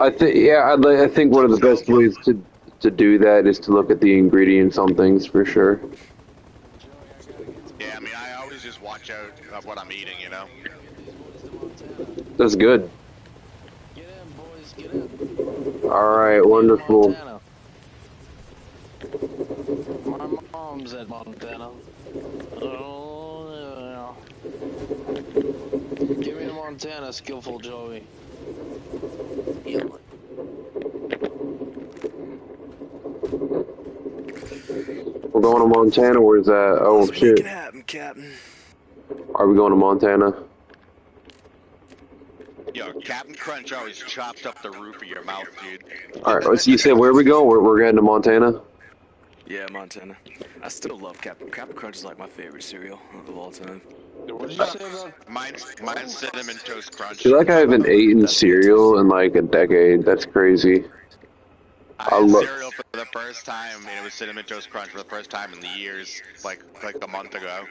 I think I think one of the best ways to do that is to look at the ingredients on things for sure. Yeah, I mean I always just watch out of what I'm eating, you know. That's good. Get in, boys, get in. All right, wonderful. Montana. My mom's at Montana. Oh, yeah. Give me the Montana, skillful Joey. Yeah. We're going to Montana. Where's that? Oh Let's shit. make it happen, Captain. Are we going to Montana? Yo, Captain Crunch always chops up the roof of your mouth, dude. All right. So you said where are we going? We're heading to Montana. Yeah, Montana. I still love Captain Crunch is like my favorite cereal of all time. What did you say about? Mine's Cinnamon Toast Crunch. I feel like I haven't eaten cereal in like a decade. That's crazy. I had cereal for the first time, and it was Cinnamon Toast Crunch for the first time in the years, like a month ago.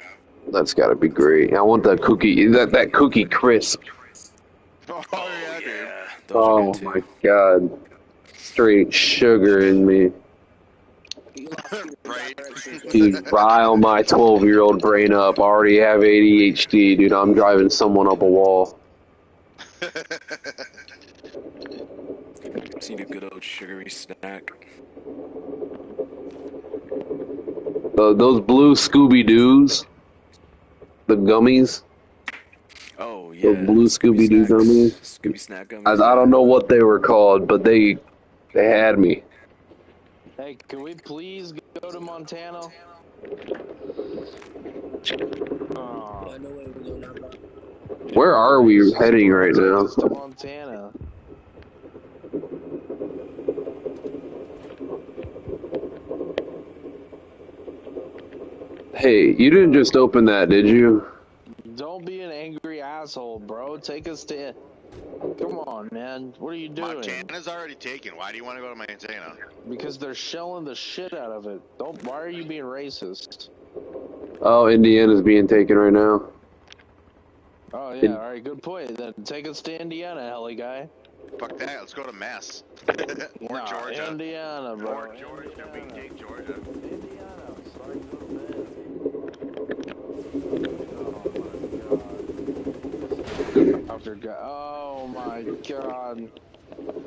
That's gotta be great. I want that cookie. That cookie crisp. Oh yeah, dude. Oh my god. Straight sugar in me. Right. Dude, rile my 12-year-old brain up. I already have ADHD, dude. I'm driving someone up a wall. Just need a good old sugary snack. Those blue Scooby-Doos. The gummies. Oh, yeah. The blue Scooby-Doo gummies. Scooby snack gummies. I don't know what they were called, but they had me. Hey, can we please go to Montana? Where are we heading right now? To Montana. Hey, you didn't just open that, did you? Don't be an angry asshole, bro. Take us to... Come on, man. What are you doing? Montana's already taken. Why do you want to go to Montana? Because they're shelling the shit out of it. Why are you being racist? Oh, Indiana's being taken right now. Oh, yeah, alright, good point. Then take us to Indiana, helly guy. Fuck that, let's go to Mass. Or Nah, Georgia. Indiana, bro. Or Georgia, we can take Georgia. Indiana, sorry, little bit. Oh my god.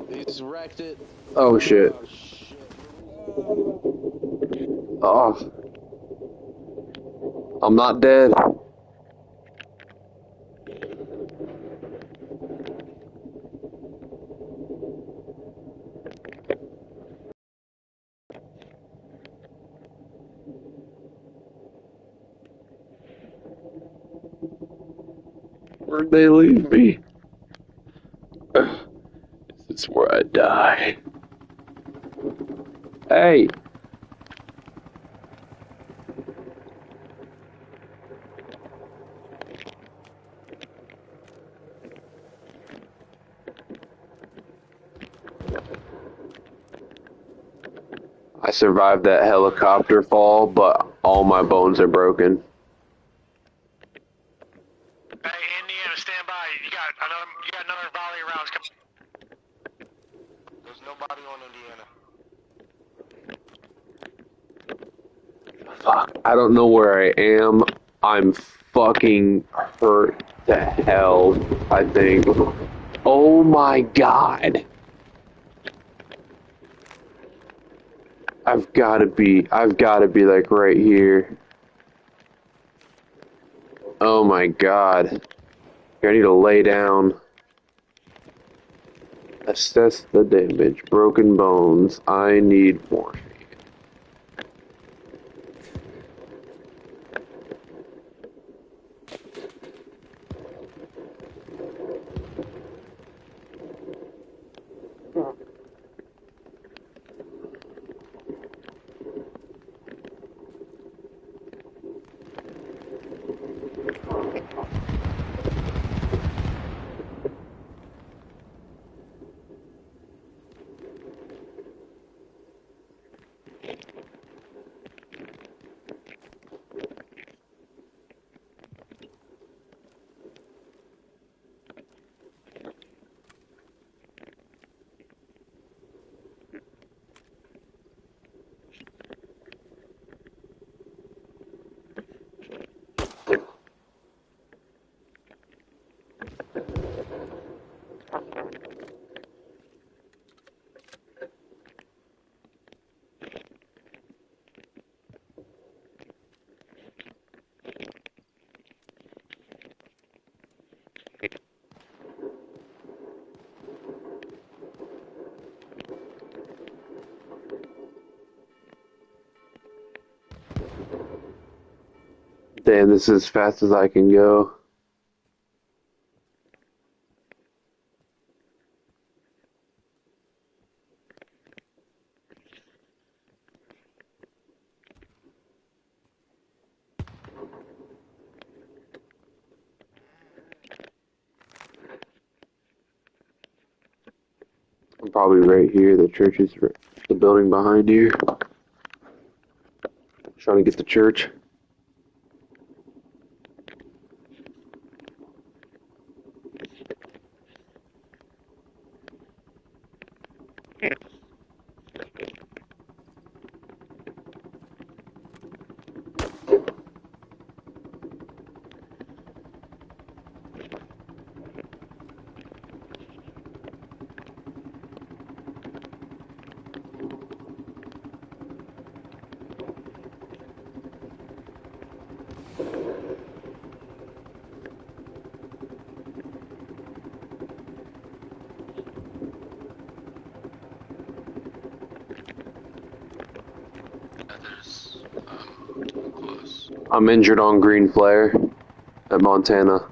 He's wrecked it. Oh shit. Oh. I'm not dead. Where'd they leave me? This is where I die. Hey! I survived that helicopter fall, but all my bones are broken. Hey, Indiana, stand by. You got another volley of rounds coming. There's nobody on Indiana. Fuck, I don't know where I am. I'm fucking hurt to hell, I think. Oh my god. I've gotta be like right here. Oh my god. I need to lay down. Assess the damage. Broken bones. I need morphine. Damn, this is as fast as I can go. I'm probably right here. The church is the building behind you. Trying to get the church. Others, close. I'm injured on Green Flare at Montana.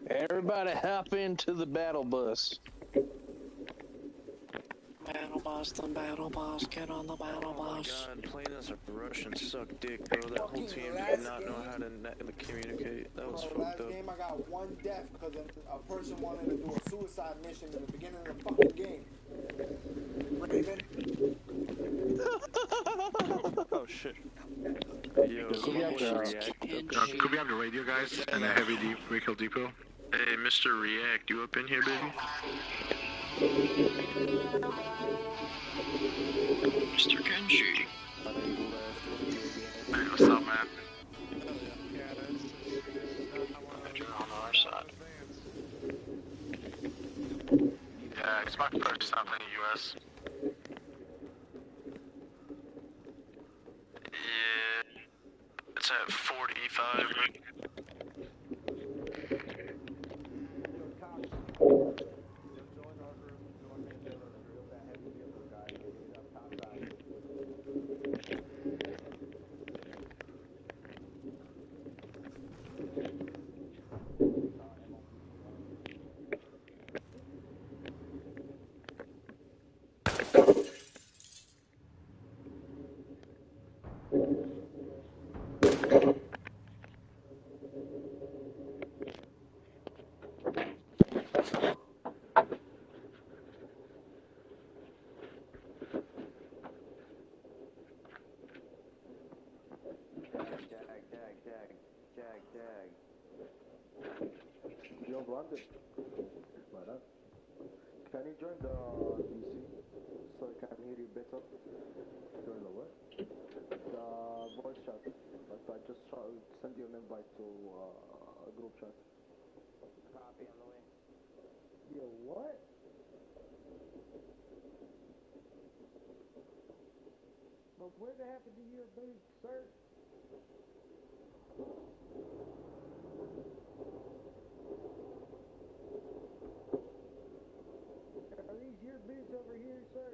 Everybody hop into the battle bus. Battle bus. bus, the battle bus, get on the battle bus. Oh my god, playing as a Russian sucked dick, bro. That whole team did not know how to communicate. That was fucked last up. game I got one death because a person wanted to do a suicide mission in the beginning of the fucking game. Raven. Oh shit. Yo, Could we have the radio, guys, and a heavy vehicle depot? Hey, Mr. React, you up in here, baby? Mr. Kenji. Hey, what's up, man? You're on our side. Yeah, it's my first time in the US. Yeah, it's at 45. Jag. Yo, Brandon. What up? Can you join the DC so I can hear you better? Join the what? The voice chat. But I just send you an invite to a group chat. Copy on the way. Yo, what? But what happened to your boots, sir? Are these your boots over here, sir?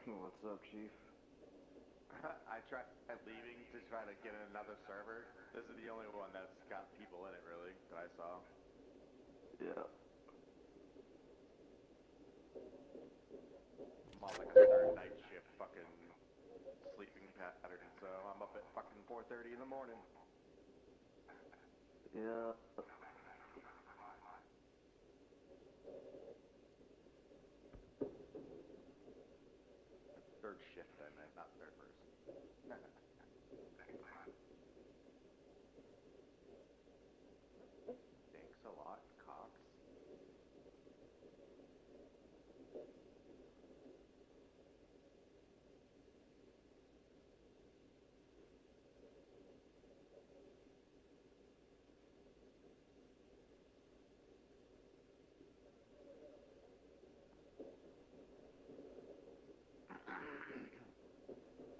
What's up, Chief? I tried leaving to try to get in another server. This is the only one that's got people in it, really, that I saw. Yeah. I'm on like a third night shift fucking fucking 4:30 in the morning. Yeah. Third shift, I meant, not third person. Thanks a lot, Cox.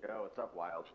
Yo, what's up, Wild?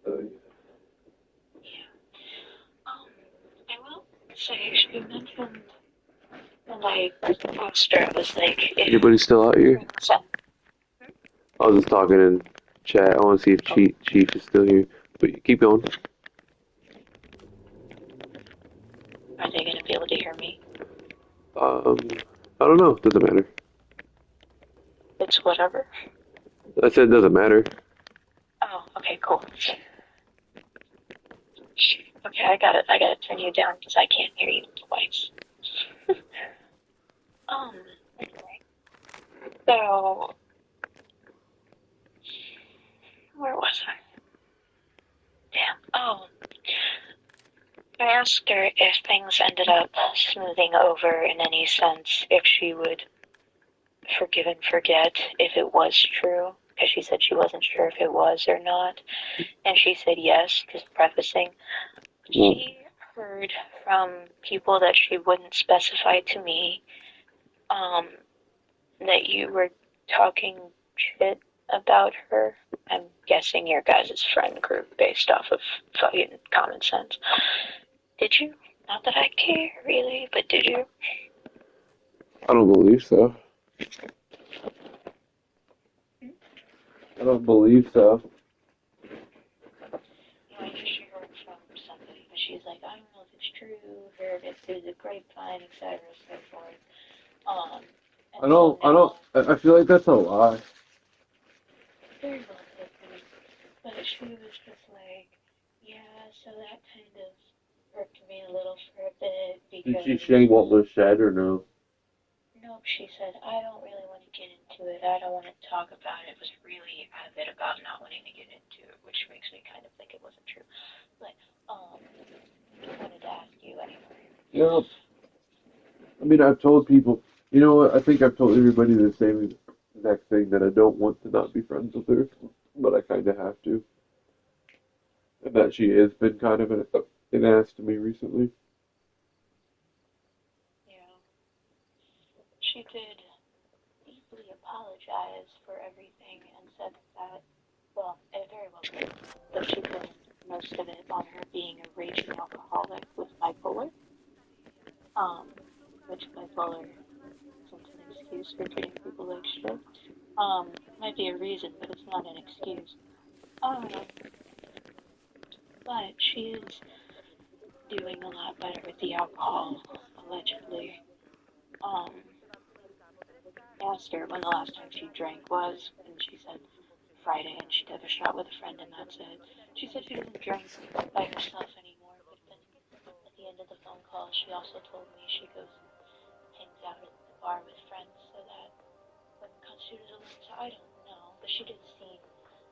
I will say she mentioned, and I asked her, I was like, if Anybody still out here? I was just talking in chat. I want to see if Chief is still here. But keep going. Are they going to be able to hear me? I don't know. Doesn't matter. It's whatever. I said it doesn't matter. Oh, okay, cool. Okay, I got it. I gotta turn you down because I can't hear you twice. Anyway. So, where was I? Damn. Oh. I asked her if things ended up smoothing over in any sense, if she would forgive and forget if it was true, because she said she wasn't sure if it was or not. And she said yes, just prefacing. She heard from people that she wouldn't specify to me, that you were talking shit about her. I'm guessing your guys' friend group based off of fucking common sense. Did you? Not that I care, really, but did you? I don't believe so. I don't believe so. I just heard from somebody, but she's like, I don't know if it's true, heard it through the grapevine, etc., so forth. I feel like that's a lie. Very well could be. But she was just like, yeah, so that kind of irked me a little for a bit Did she because, say what was said or no? nope, she said, I don't really want to get into it. I don't want to talk about it. It was really avid about not wanting to get into it, which makes me kind of think it wasn't true. But, I wanted to ask you anyway. Yeah. I mean, I've told people, you know what, I think I've told everybody the same exact thing, that I don't want to not be friends with her, but I kind of have to. And that she has been kind of an ass to me recently. Yeah. She did deeply apologize for everything and said that, well, it very well could, that she blamed most of it on her being a raging alcoholic with bipolar. Which bipolar isn't an excuse for treating people like shit. Might be a reason, but it's not an excuse. But she is doing a lot better with the alcohol, allegedly. Asked her when the last time she drank was, and she said Friday, and she took a shot with a friend, and that's it. She said she doesn't drink by herself anymore, but then at the end of the phone call, she also told me she goes hangs out at the bar with friends, so that when constituted alone, so I don't know, but she did seem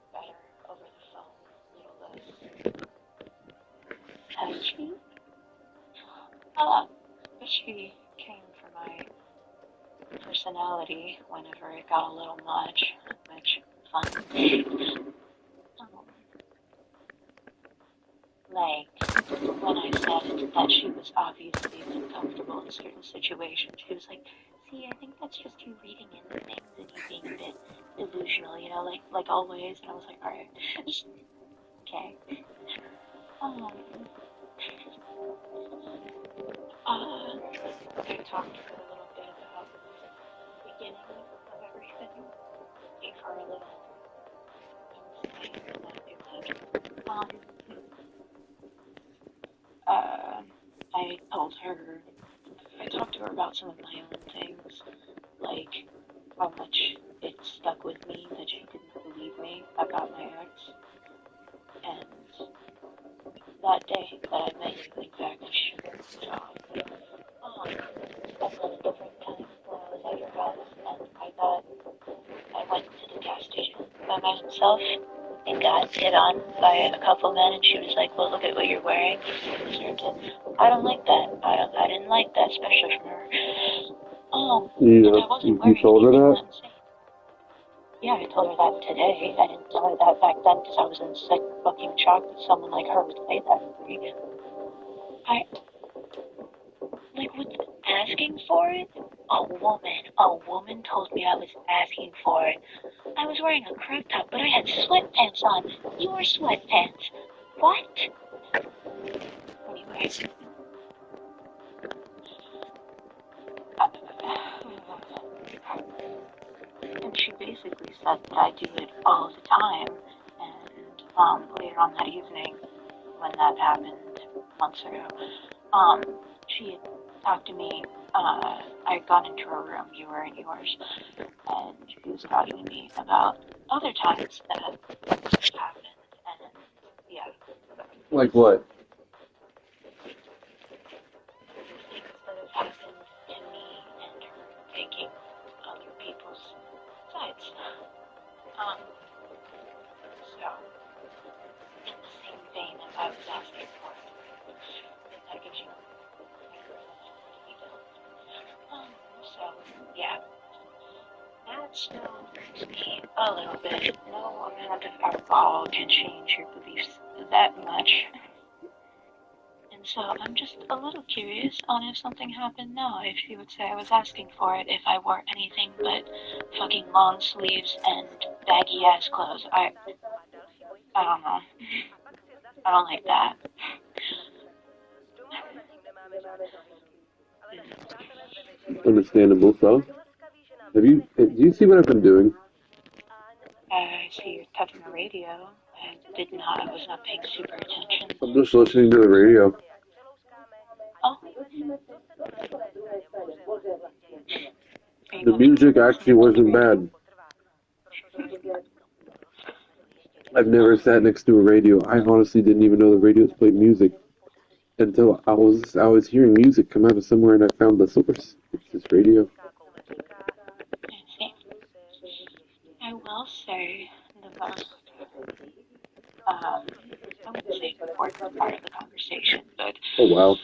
better over the phone, a little less. Has she? She came for my personality whenever it got a little much, which, fun. Like, when I said that she was obviously uncomfortable in certain situations, she was like, see, I think that's just you reading into things and you being a bit delusional, you know, like always. And I was like, alright. Okay. I talked to her a little bit about the beginning of everything. Gave her a little insight on what it was. I talked to her about some of my own things, like how much it stuck with me that she didn't believe me about my ex. And that day that I met you, in fact, I shook it off. And then a different time when I was at your house, and I went to the gas station by myself and got hit on by a couple men, and she was like, well, look at what you're wearing. I don't like that. I didn't like that, especially from her. You told her that? Yeah, I told her that today. I didn't tell her that back then because I was in sick fucking shock that someone like her would say that to me. With asking for it? A woman told me I was asking for it. I was wearing a crop top, but I had sweatpants on. You wore sweatpants. What? Anyways. And she basically said that I do it all the time. And later on that evening, when that happened months ago, she had talked to me. I had gone into her room, you were in yours, and she was talking to me about other times that happened, and yeah. Like what? Things that have happened to me and her taking other people's sides. So, in the same vein as I was asking for it, if that gives you so, yeah. That still hurts me a little bit. No amount of alcohol can change your beliefs that much. And so I'm just a little curious on if something happened now, if she would say I was asking for it, if I wore anything but fucking long sleeves and baggy ass clothes. I don't know. I don't like that. Understandable, so. Do you see what I've been doing? I see you're touching the radio. I was not paying super attention. I'm just listening to the radio. Oh. The music actually wasn't bad. I've never sat next to a radio. I honestly didn't even know the radios played music until I was hearing music come out of somewhere and I found the source. It's this radio. I will say the most, I wouldn't say important part of the conversation, but... Oh, wow.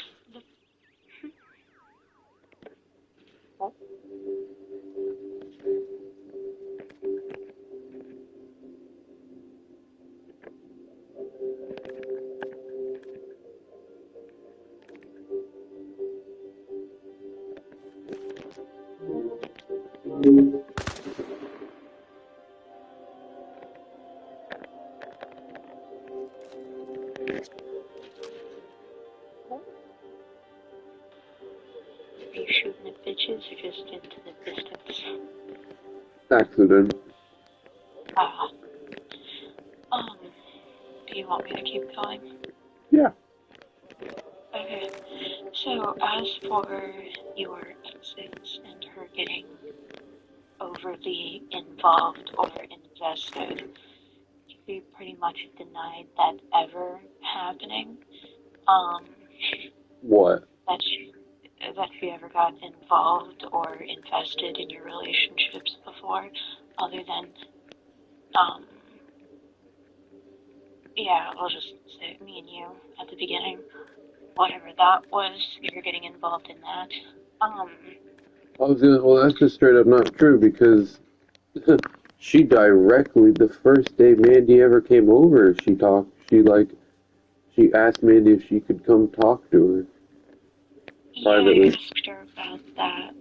Are you shooting at bitches or just into the distance? Accident. Do you want me to keep going? Yeah. Okay. So, as for your exes and her getting overly involved or invested, you pretty much denied that ever happening. What? That she ever got involved or invested in your relationships before, other than, yeah, I'll just say me and you at the beginning. Whatever that was, you're getting involved in that. Well, that's just straight up not true because she directly, the first day Mandy ever came over, she asked Mandy if she could come talk to her. Privately. I asked her about that.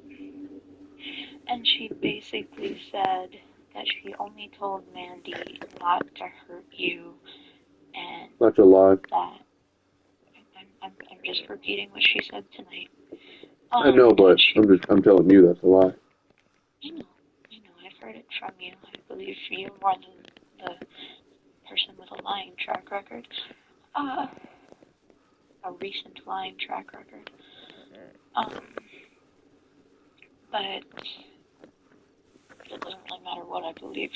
And she basically said that she only told Mandy not to hurt you and Such a lie. that I'm just repeating what she said tonight. I know, but I'm telling you that's a lie. I know, I've heard it from you. I believe you more than the person with a lying track record. A recent lying track record. But it doesn't really matter what I believe.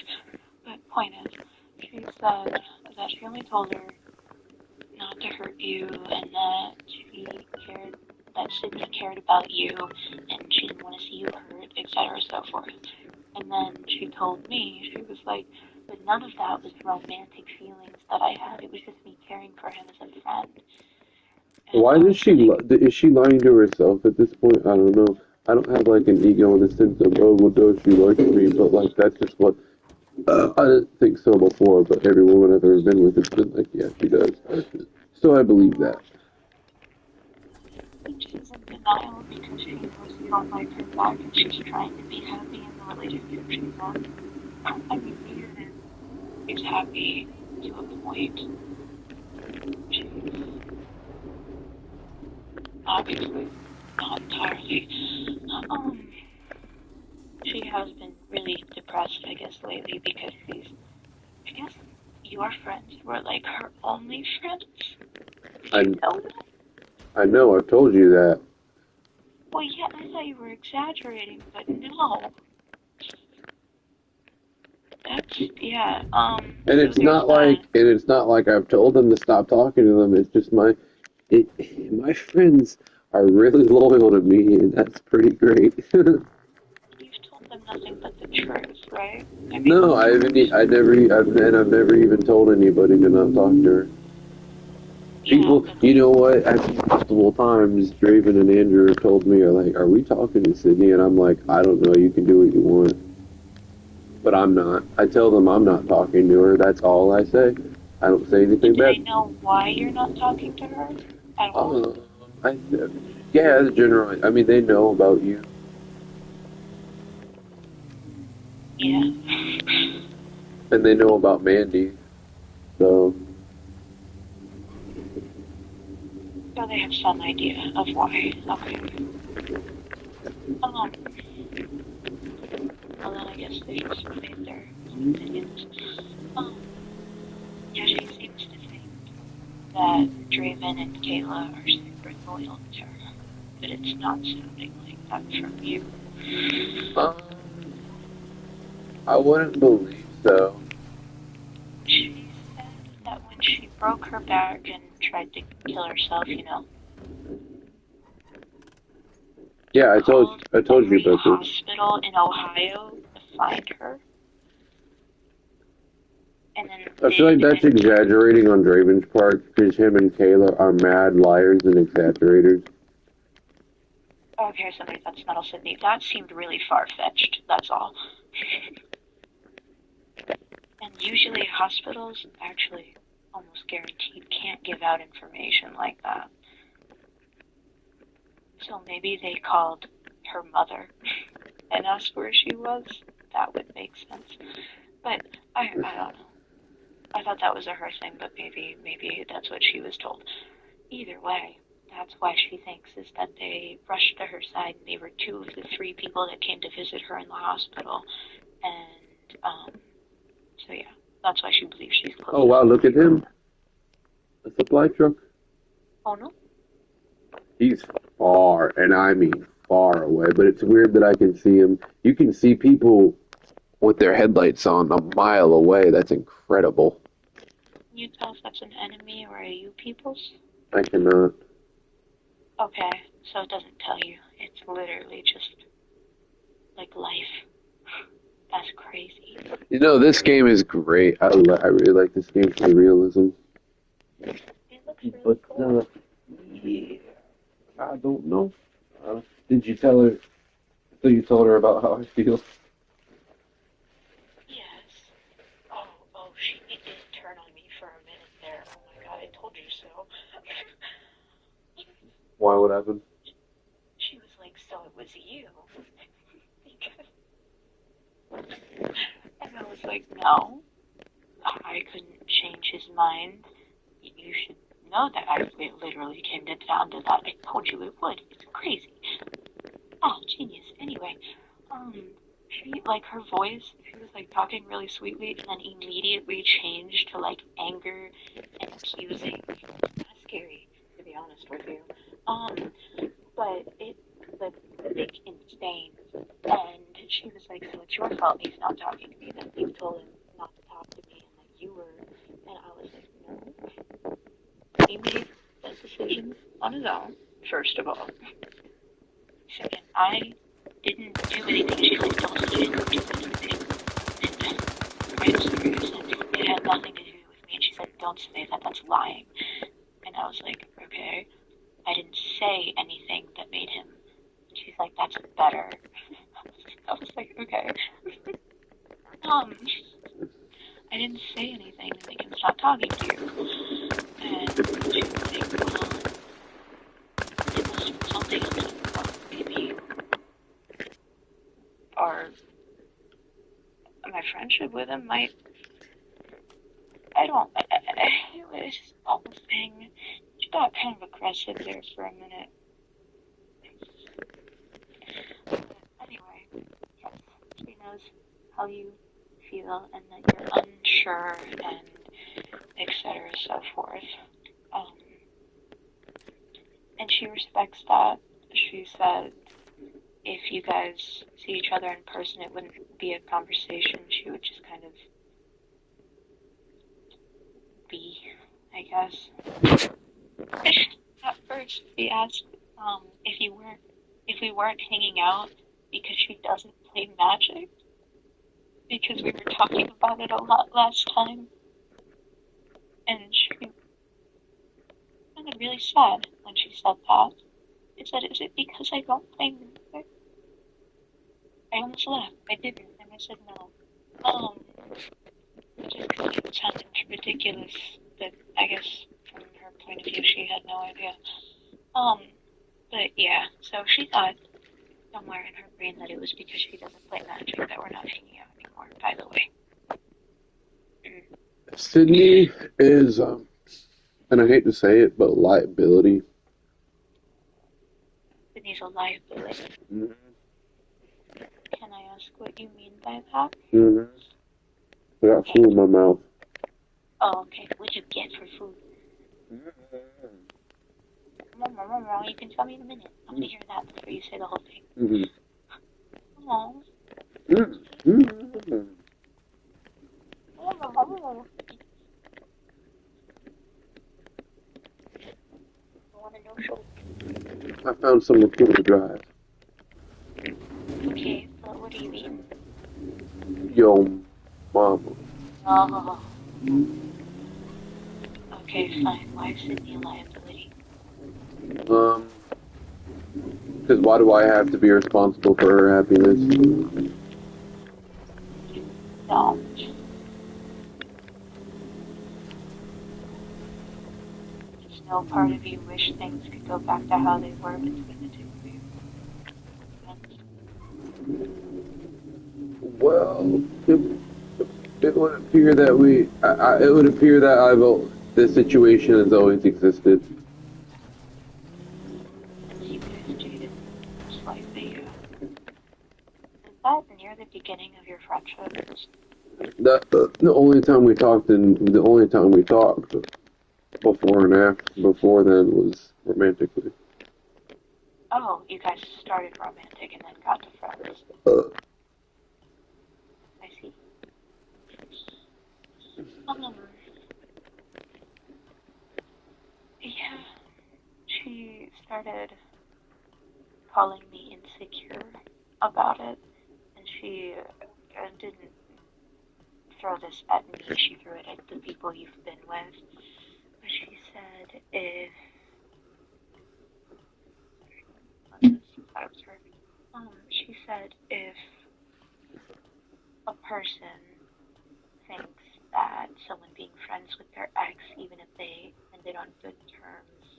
But point is, she said that she only told her not to hurt you and that Sydney cared about you and she didn't want to see you hurt, etc. so forth. And then she told me, she was like, but none of that was romantic feelings that I had. It was just me caring for him as a friend. Why is she lying to herself at this point? I don't know. I don't have like an ego in the sense of, oh, well, does she like me? But like, that's just what, I didn't think so before, but every woman I've ever been with has been like, yeah, she does. So I believe that. She's in denial because she knows you don't like her back and she's trying to be happy in the relationship she's in. I mean, even if she's happy to a point, she's obviously not entirely. She has been really depressed, I guess, lately because your friends were like her only friends. I know, I've told you that. Well, yeah, I thought you were exaggerating, but no. That's, yeah, And it's not like I've told them to stop talking to them. It's just my friends are really loyal to me, and that's pretty great. You've told them nothing but the truth, right? I mean, No, I've never even told anybody to not talk to her. People, you know what? At multiple times, Draven and Andrew told me, are we talking to Sydney? And I'm like, I don't know. You can do what you want. But I'm not. I tell them I'm not talking to her. That's all I say. I don't say anything bad. Do they know why you're not talking to her at all? Yeah, the general. I mean, they know about you. Yeah. And they know about Mandy. So they have some idea of why. Okay. Well, then I guess they just made their own opinions. Yeah, she seems to think that Draven and Kayla are super loyal to her, but it's not sounding like that from you. I wouldn't believe so. She said that when she broke her back and tried to kill herself, you know. Yeah, I told you about this. Hospital in Ohio to find her. And then I feel like that's exaggerating on Draven's part because him and Kayla are mad liars and exaggerators. Okay, somebody that's Metal Sydney. That seemed really far-fetched, that's all. And usually hospitals actually almost guaranteed can't give out information like that. So maybe they called her mother and asked where she was. That would make sense. But I don't know. I thought that was a her thing, but maybe that's what she was told. Either way, that's why she thinks is that they rushed to her side and they were 2 of the 3 people that came to visit her in the hospital. And so yeah, that's why she believes she's close. Oh wow, look at him. A supply truck. Oh no? He's far, and I mean far away, but it's weird that I can see him. You can see people with their headlights on a mile away. That's incredible. Can you tell if that's an enemy or are you people's? I cannot. Okay, so it doesn't tell you. It's literally just like life. That's crazy. You know, this game is great. I really like this game for the realism. It looks really cool. Yeah, I don't know. Did you tell her? So you told her about how I feel? Yes. Oh, she did turn on me for a minute there. Oh my god, I told you so. Why? What happened? She was like, so it was you? And I was like, no. I couldn't change his mind. You should know that it literally came down to that. I told you it would. It's crazy. Oh, genius. Anyway, she, like, her voice, she was, like, talking really sweetly and then immediately changed to, like, anger and accusing. It's kind of scary, to be honest with you. But it, like, insane. And she was like, so it's your fault he's not talking to me, that you told him not to talk to me, and that you were, and I was like, no. He made that decision on his own, first of all. Second, I didn't do anything. She's like, don't say it, do anything. And I was serious, and it had nothing to do with me, and she said, don't say that, that's lying. And I was like, okay. I didn't say anything that made him. She's like, that's better. I was like, okay. I didn't say anything to make him stop talking to you. And she was like, well, it was something maybe my friendship with him might, it was just the whole thing. She got kind of aggressive there for a minute. Anyway, yes, she knows how you feel and that you're unsure and etc. so forth. And she respects that. She said if you guys see each other in person, it wouldn't be a conversation. She would just kind of be, I guess. At first, she asked if we weren't hanging out because she doesn't play Magic, because we were talking about it a lot last time, and she sounded really sad when she said that. She said, "Is it because I don't play Magic?" I almost laughed. I didn't, and I said no. Just because it sounded ridiculous, but I guess from her point of view, she had no idea. But yeah, so she thought somewhere in her brain that it was because she doesn't play Magic that we're not hanging out anymore, by the way. Sydney is, and I hate to say it, but liability. Sydney's a liability. Mm-hmm. Can I ask what you mean by that? Mm-hmm. I got food in my mouth. Oh, okay. What'd you get for food? Mom, you can tell me in a minute. I want to hear that before you say the whole thing. Mm-hmm. Aww. Mm-hmm. I found some Lacuna Drive. Okay, but what do you mean? Yo, mama. Oh. Okay, fine. Why Sydney a liability? Because why do I have to be responsible for her happiness? No. There's no part of you wish things could go back to how they were between the two of you. Well, it would appear that it would appear that this situation has always existed. You guys dated slightly. Is that near the beginning of your friendship? The only time we talked before and after, before then was romantically. Oh, you guys started romantic and then got to friends. I see. Yeah, she started calling me insecure about it, and she didn't throw this at me, she threw it at the people you've been with. But she said if she said if a person thinks that someone being friends with their ex, even if they ended on good terms,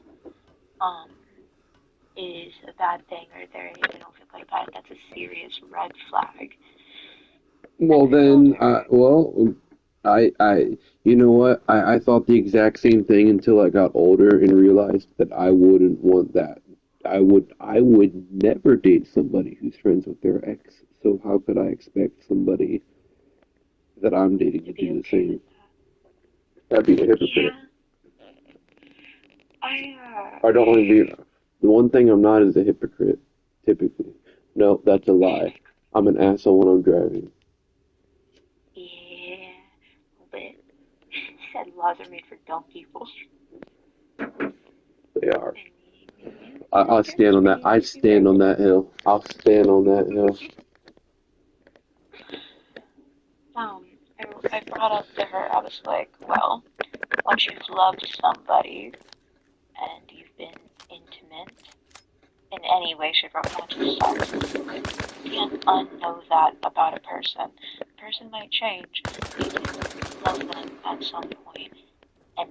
is a bad thing, or they don't feel like that, that's a serious red flag. Well then, you know what? I thought the exact same thing until I got older and realized that I wouldn't want that. I would never date somebody who's friends with their ex. So how could I expect somebody that I'm dating to do the same? That'd be a hypocrite. I don't want to be. The one thing I'm not is a hypocrite. Typically, no, that's a lie. I'm an asshole when I'm driving. Yeah, but said laws are made for dumb people. They are. I'll stand on that. I stand on that hill. I'll stand on that hill. I brought up to her, I was like, well, once you've loved somebody and you've been intimate in any way, shape, or form, not just sex, you can't unknow that about a person. A person might change. You can love them at some point, and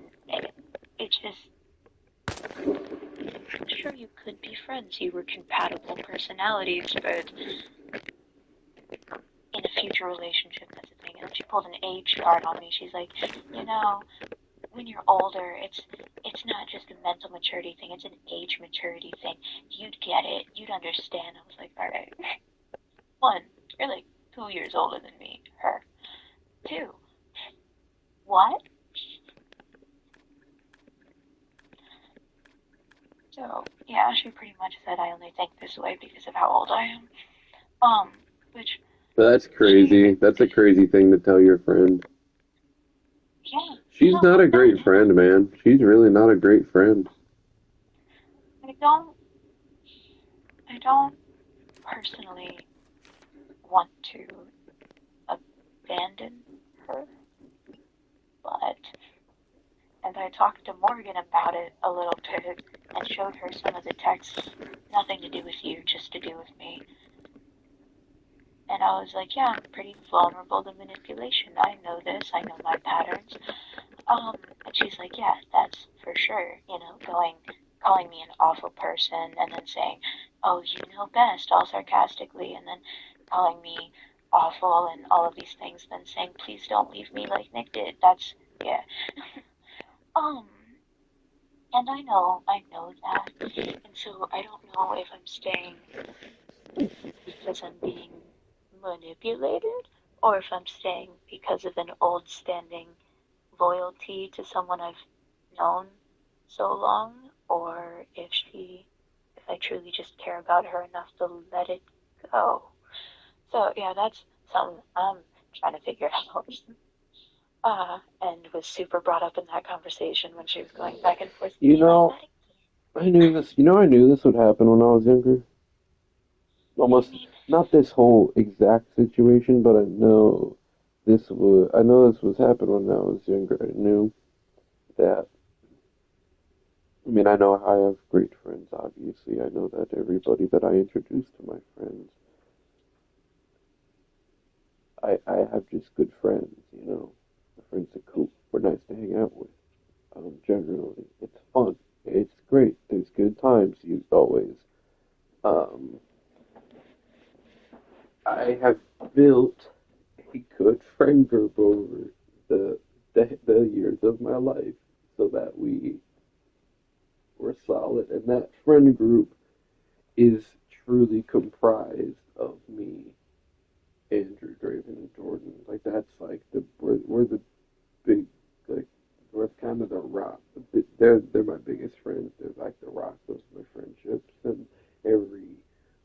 it's just, I'm sure you could be friends. You were compatible personalities, but in a future relationship, that's the thing. And she pulled an age card on me. She's like, you know, when you're older, it's not just a mental maturity thing, it's an age maturity thing. You'd get it, you'd understand. I was like, alright. 1, you're like 2 years older than me, her. 2, what? So, yeah, she pretty much said I only think this way because of how old I am. Which... That's crazy. That's a crazy thing to tell your friend. Yeah. She's not a great friend, man. She's really not a great friend. I don't personally want to abandon her, but, and I talked to Morgan about it a little bit and showed her some of the texts, nothing to do with you, just to do with me. And I was like, yeah, I'm pretty vulnerable to manipulation. I know this, I know my patterns. And she's like, yeah, that's for sure, you know, calling me an awful person and then saying, oh, you know best, all sarcastically, and then calling me awful and all of these things, then saying, please don't leave me like Nick did. That's, yeah. And I know that, and so I don't know if I'm staying because I'm being manipulated, or if I'm staying because of an old standing loyalty to someone I've known so long, or if I truly just care about her enough to let it go. So yeah, that's something I'm trying to figure out. And was super brought up in that conversation when she was going back and forth. You know, I knew this. I knew this would happen when I was younger. Almost not this whole exact situation, but I know this would. I know this was happening when I was younger. I knew that. I mean, I know I have great friends. Obviously, I know that everybody that I introduce to my friends, I have just good friends. My friends are cool. We're nice to hang out with. Generally, it's fun. It's great. There's good times. You always. I have built a good friend group over the years of my life, so that we were solid, and that friend group is truly comprised of me, Andrew, Draven, and Jordan. Like that's like we're the big like we're kind of the rock. They're my biggest friends. They're like the rock of my friendships, and every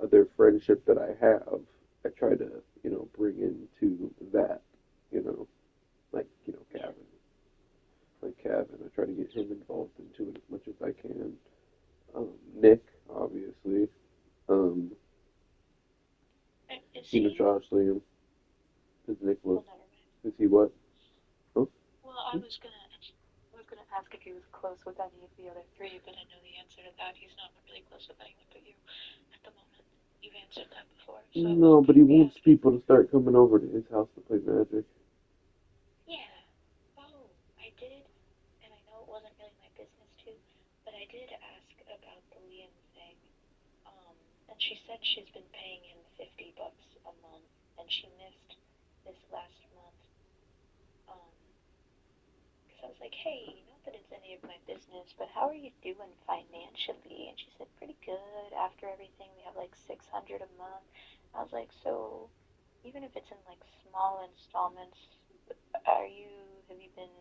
other friendship that I have, I try to bring into that. Like Kevin. Like Kevin, I try to get him involved into it as much as I can. Nick, obviously. Josh Liam. Is Nick what? Is he what? Huh? Well, I was gonna ask if he was close with any of the other three, but I know the answer to that. He's not really close with anyone but you at the moment. You've answered that before. So No, but he wants people to start coming over to his house to play Magic. yeah. Oh, I did, and I know it wasn't really my business too, but I did ask about the Liam thing. And she said she's been paying him $50 a month, and she missed this last month. Because I was like, hey, not that it's any of my business, but how are you doing financially? And she said, pretty good. After everything, we have like $600 a month. I was like, so even if it's in like small installments, have you been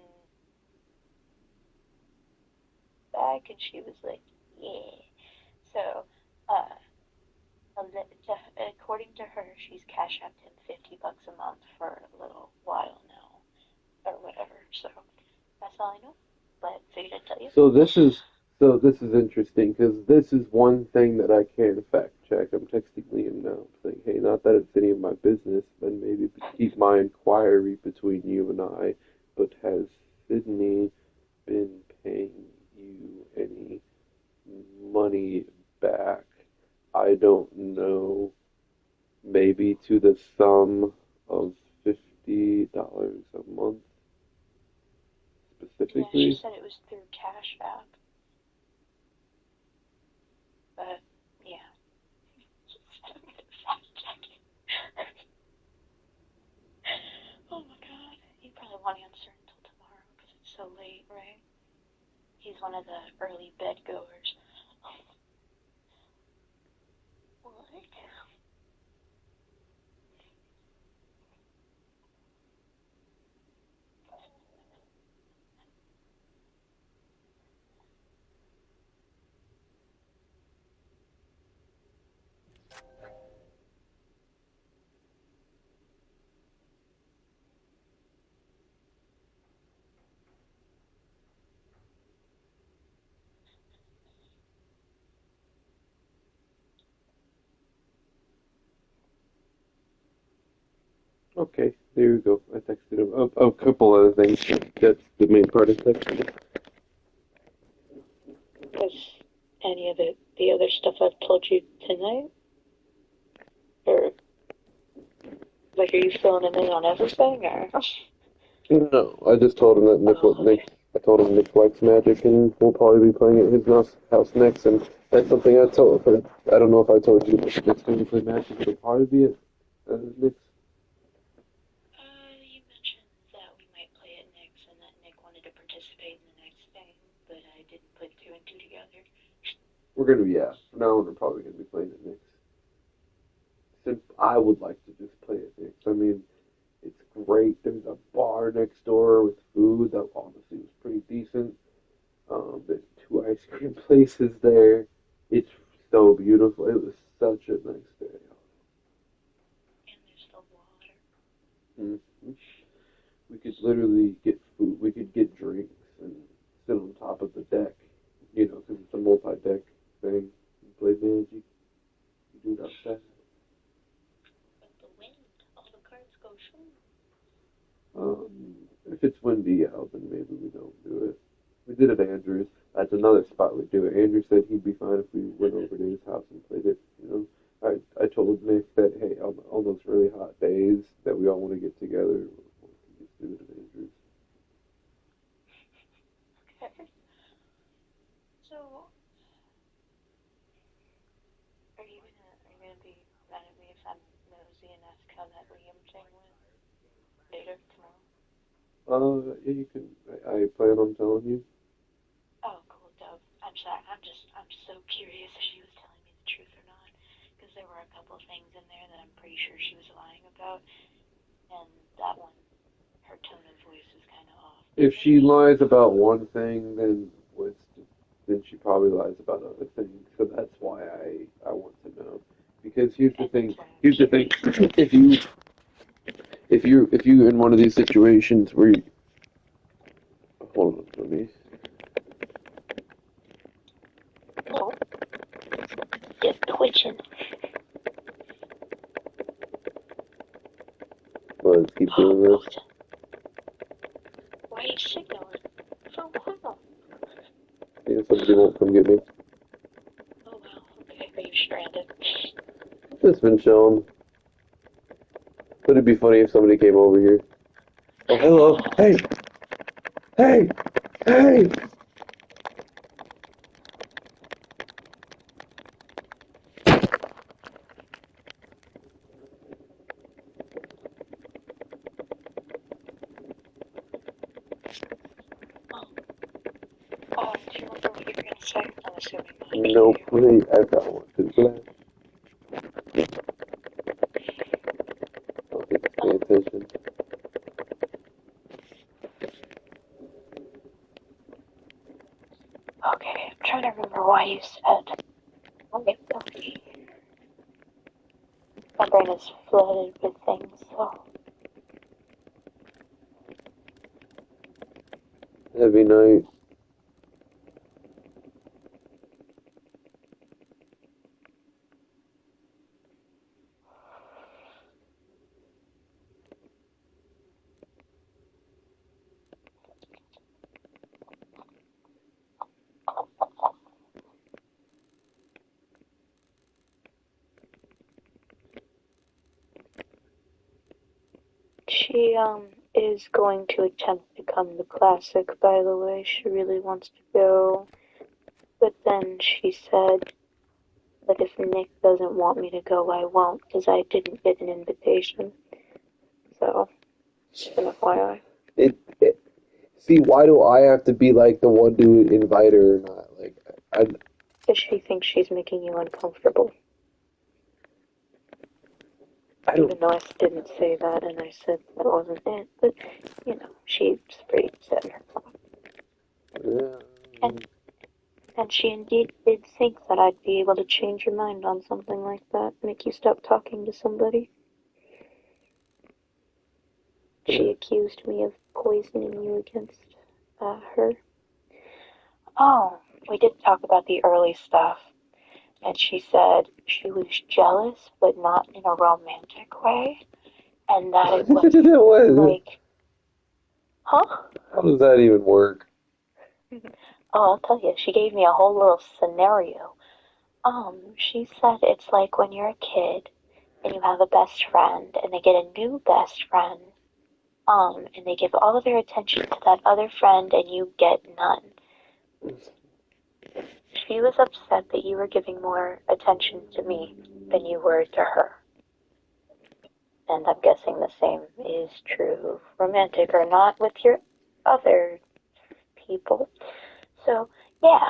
back? And she was like, yeah. So, according to her, she's cash apped him $50 a month for a little while now, or whatever. So that's all I know. But figured I'd tell you. So this is interesting because this is one thing that I can fact check. I'm texting Liam now, saying, "Hey, not that it's any of my business, then maybe keep my inquiry between you and I. But has Sydney been paying you any money back? I don't know. Maybe to the sum of $50 a month specifically." Yeah, she said it was through Cash App. But, yeah. Oh my god. You probably won't answer until tomorrow because it's so late, right? He's one of the early bed goers. What? Okay, there you go. I texted him a couple other things. That's the main part of texting. Because any of the other stuff I've told you tonight? Or, like, are you filling him in on everything, or? No, I just told him that I told him Nick likes Magic and we'll probably be playing at his house next. And that's something I told. I don't know if I told you, but next time we play Magic, it'll probably be at Nick's. You mentioned that we might play at Nick's and that Nick wanted to participate in the next thing, but I didn't put two and two together. We're gonna be from now on, we're probably gonna be playing at Nick's. I would like to just play at Nick's. I mean, it's great. There's a bar next door with food that honestly was pretty decent. There's 2 ice cream places there. It's so beautiful. It was such a nice day. And there's the water. Mhm. We could literally get food. We could get drinks and sit on top of the deck. You know, because it's a multi-deck thing. You play Magic. You do it outside. But the wind, all the cards go shoo. If it's windy out, then maybe we don't do it. We did it at Andrew's. That's another spot we do it. Andrew said he'd be fine if we went over to his house and played it. You know, I told Nick that hey, on those really hot days that we all want to get together, we can just do it at Andrew's. Okay. So, are you gonna be mad at me if I'm nosy and ask how that Liam thing went later tomorrow? Yeah, you can. I plan on telling you. Oh, cool, dope. I'm sorry. I'm so curious if she was telling me the truth or not, because there were a couple things in there that I'm pretty sure she was lying about, and that one, her tone of voice was kind of off. If she lies about one thing, then she probably lies about other things. So that's why I want to know. Because here's the thing. If you're in one of these situations where you, hold on, let me. Oh, just twitching. Well, let's keep doing this. Why are you signaling? For what? Yeah, somebody won't come get me. Oh wow. Okay, are you stranded? Just been chilling. But it'd be funny if somebody came over here. Oh, hello. Hey! Hey! Hey! Oh, do you remember what you were gonna say? I'm assuming not. Nope. Hey, I've got one too. Okay, pay attention. Okay, I'm trying to remember why you said. Okay. My brain is flooded with things, so. Heavy night. She is going to attempt to come to Classic, by the way. She really wants to go. But then she said that if Nick doesn't want me to go, I won't, because I didn't get an invitation. So, just an FYI. See, why do I have to be like the one to invite her or not? Like, Because she thinks she's making you uncomfortable. Even though I didn't say that, and I said that wasn't it, but, you know, she's pretty set in her thought. And she indeed did think that I'd be able to change your mind on something like that, make you stop talking to somebody. She accused me of poisoning you against her. Oh, we did talk about the early stuff. And she said she was jealous, but not in a romantic way. And that it was like, huh? How does that even work? Oh, I'll tell you, she gave me a whole little scenario. She said it's like when you're a kid and you have a best friend and they get a new best friend, and they give all of their attention to that other friend and you get none. She was upset that you were giving more attention to me than you were to her. And I'm guessing the same is true, romantic or not, with your other people. So, yeah.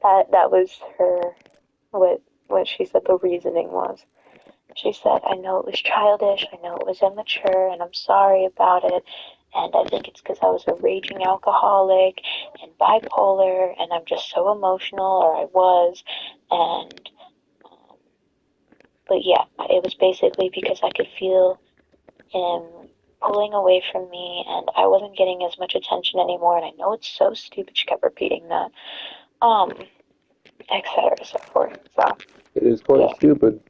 That was her, what she said the reasoning was. She said, I know it was childish, I know it was immature, and I'm sorry about it, and I think it's because I was a raging alcoholic and bipolar, and I'm just so emotional, or I was, and But yeah, it was basically because I could feel him pulling away from me, and I wasn't getting as much attention anymore. And I know it's so stupid. She kept repeating that, etc. So forth. So It is quite stupid.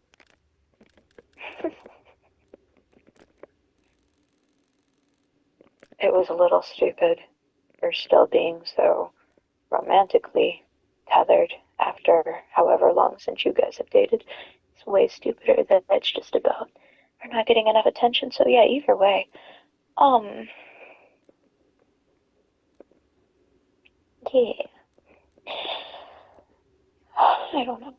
it was a little stupid for still being so romantically tethered after however long since you guys have dated. It's way stupider that it's just about her not getting enough attention. So yeah, either way, yeah. I don't know.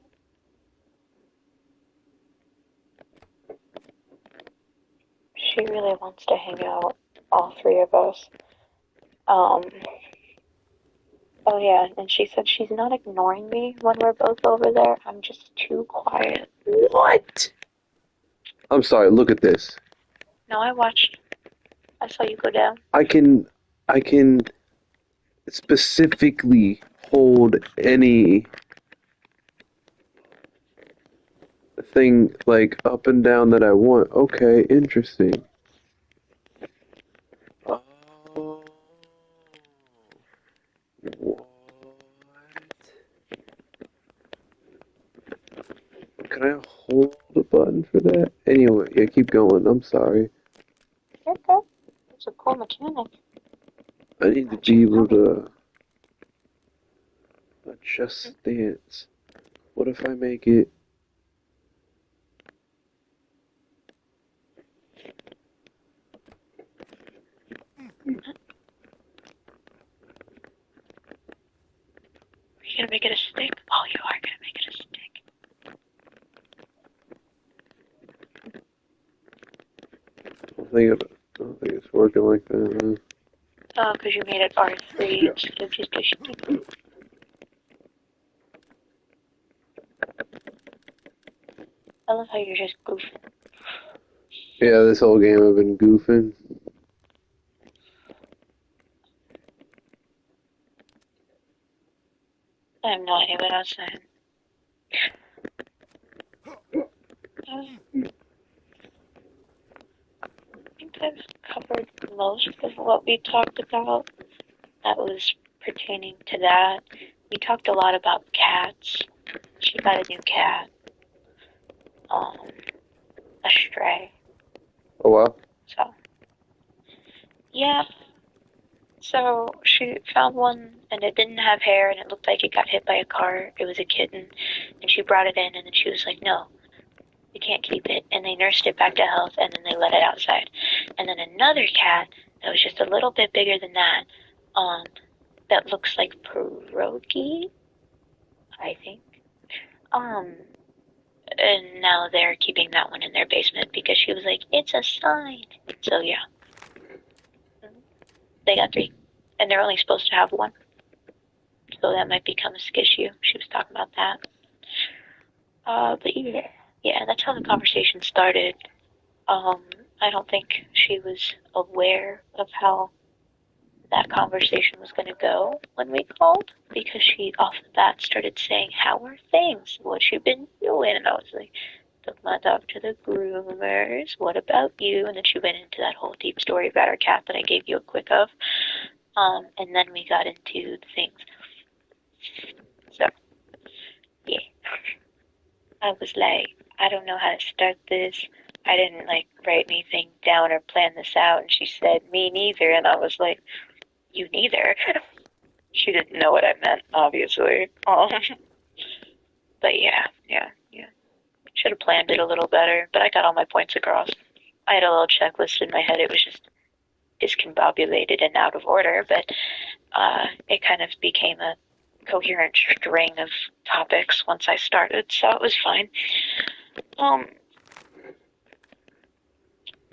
She really wants to hang out, all three of us. Oh yeah, and she said she's not ignoring me when we're both over there. I'm just too quiet. What? I'm sorry, look at this. No, I watched. I saw you go down. I can specifically hold any thing like up and down that I want. Okay, interesting. Oh. What? Can I hold the button for that? Anyway, yeah, keep going. I'm sorry. Okay. It's a cool mechanic. I need to be able to adjust stance. What if I make it? Are you gonna make it a stick? Oh, you are gonna make it a stick. I don't think it's working like that. Oh, because you made it R3 instead of just a stick. I love how you're just goofing. Yeah, this whole game I've been goofing. I have no idea what I was saying. I think I've covered most of what we talked about that was pertaining to that. We talked a lot about cats. She got a new cat. A stray. Oh wow. So, yeah. So she found one and it didn't have hair and it looked like it got hit by a car. It was a kitten. And she brought it in and then she was like, no, you can't keep it. And they nursed it back to health and then they let it outside. And then another cat that was just a little bit bigger than that, that looks like pierogi, I think. And now they're keeping that one in their basement because she was like, it's a sign. So yeah. They got 3. And they're only supposed to have 1. So that might become a skissue. She was talking about that. But yeah, that's how the conversation started. I don't think she was aware of how that conversation was going to go when we called, because she off the bat started saying, how are things? What you been doing? And I was like, took my dog to the groomers. What about you? And then she went into that whole deep story about her cat that I gave you a quick of. And then we got into the things. So, yeah. I was like, I don't know how to start this. I didn't write anything down or plan this out. And she said, me neither. And I was like, you neither. She didn't know what I meant, obviously. But yeah. Should have planned it a little better, but I got all my points across. I had a little checklist in my head. It was just discombobulated and out of order, but it kind of became a coherent string of topics once I started, so it was fine.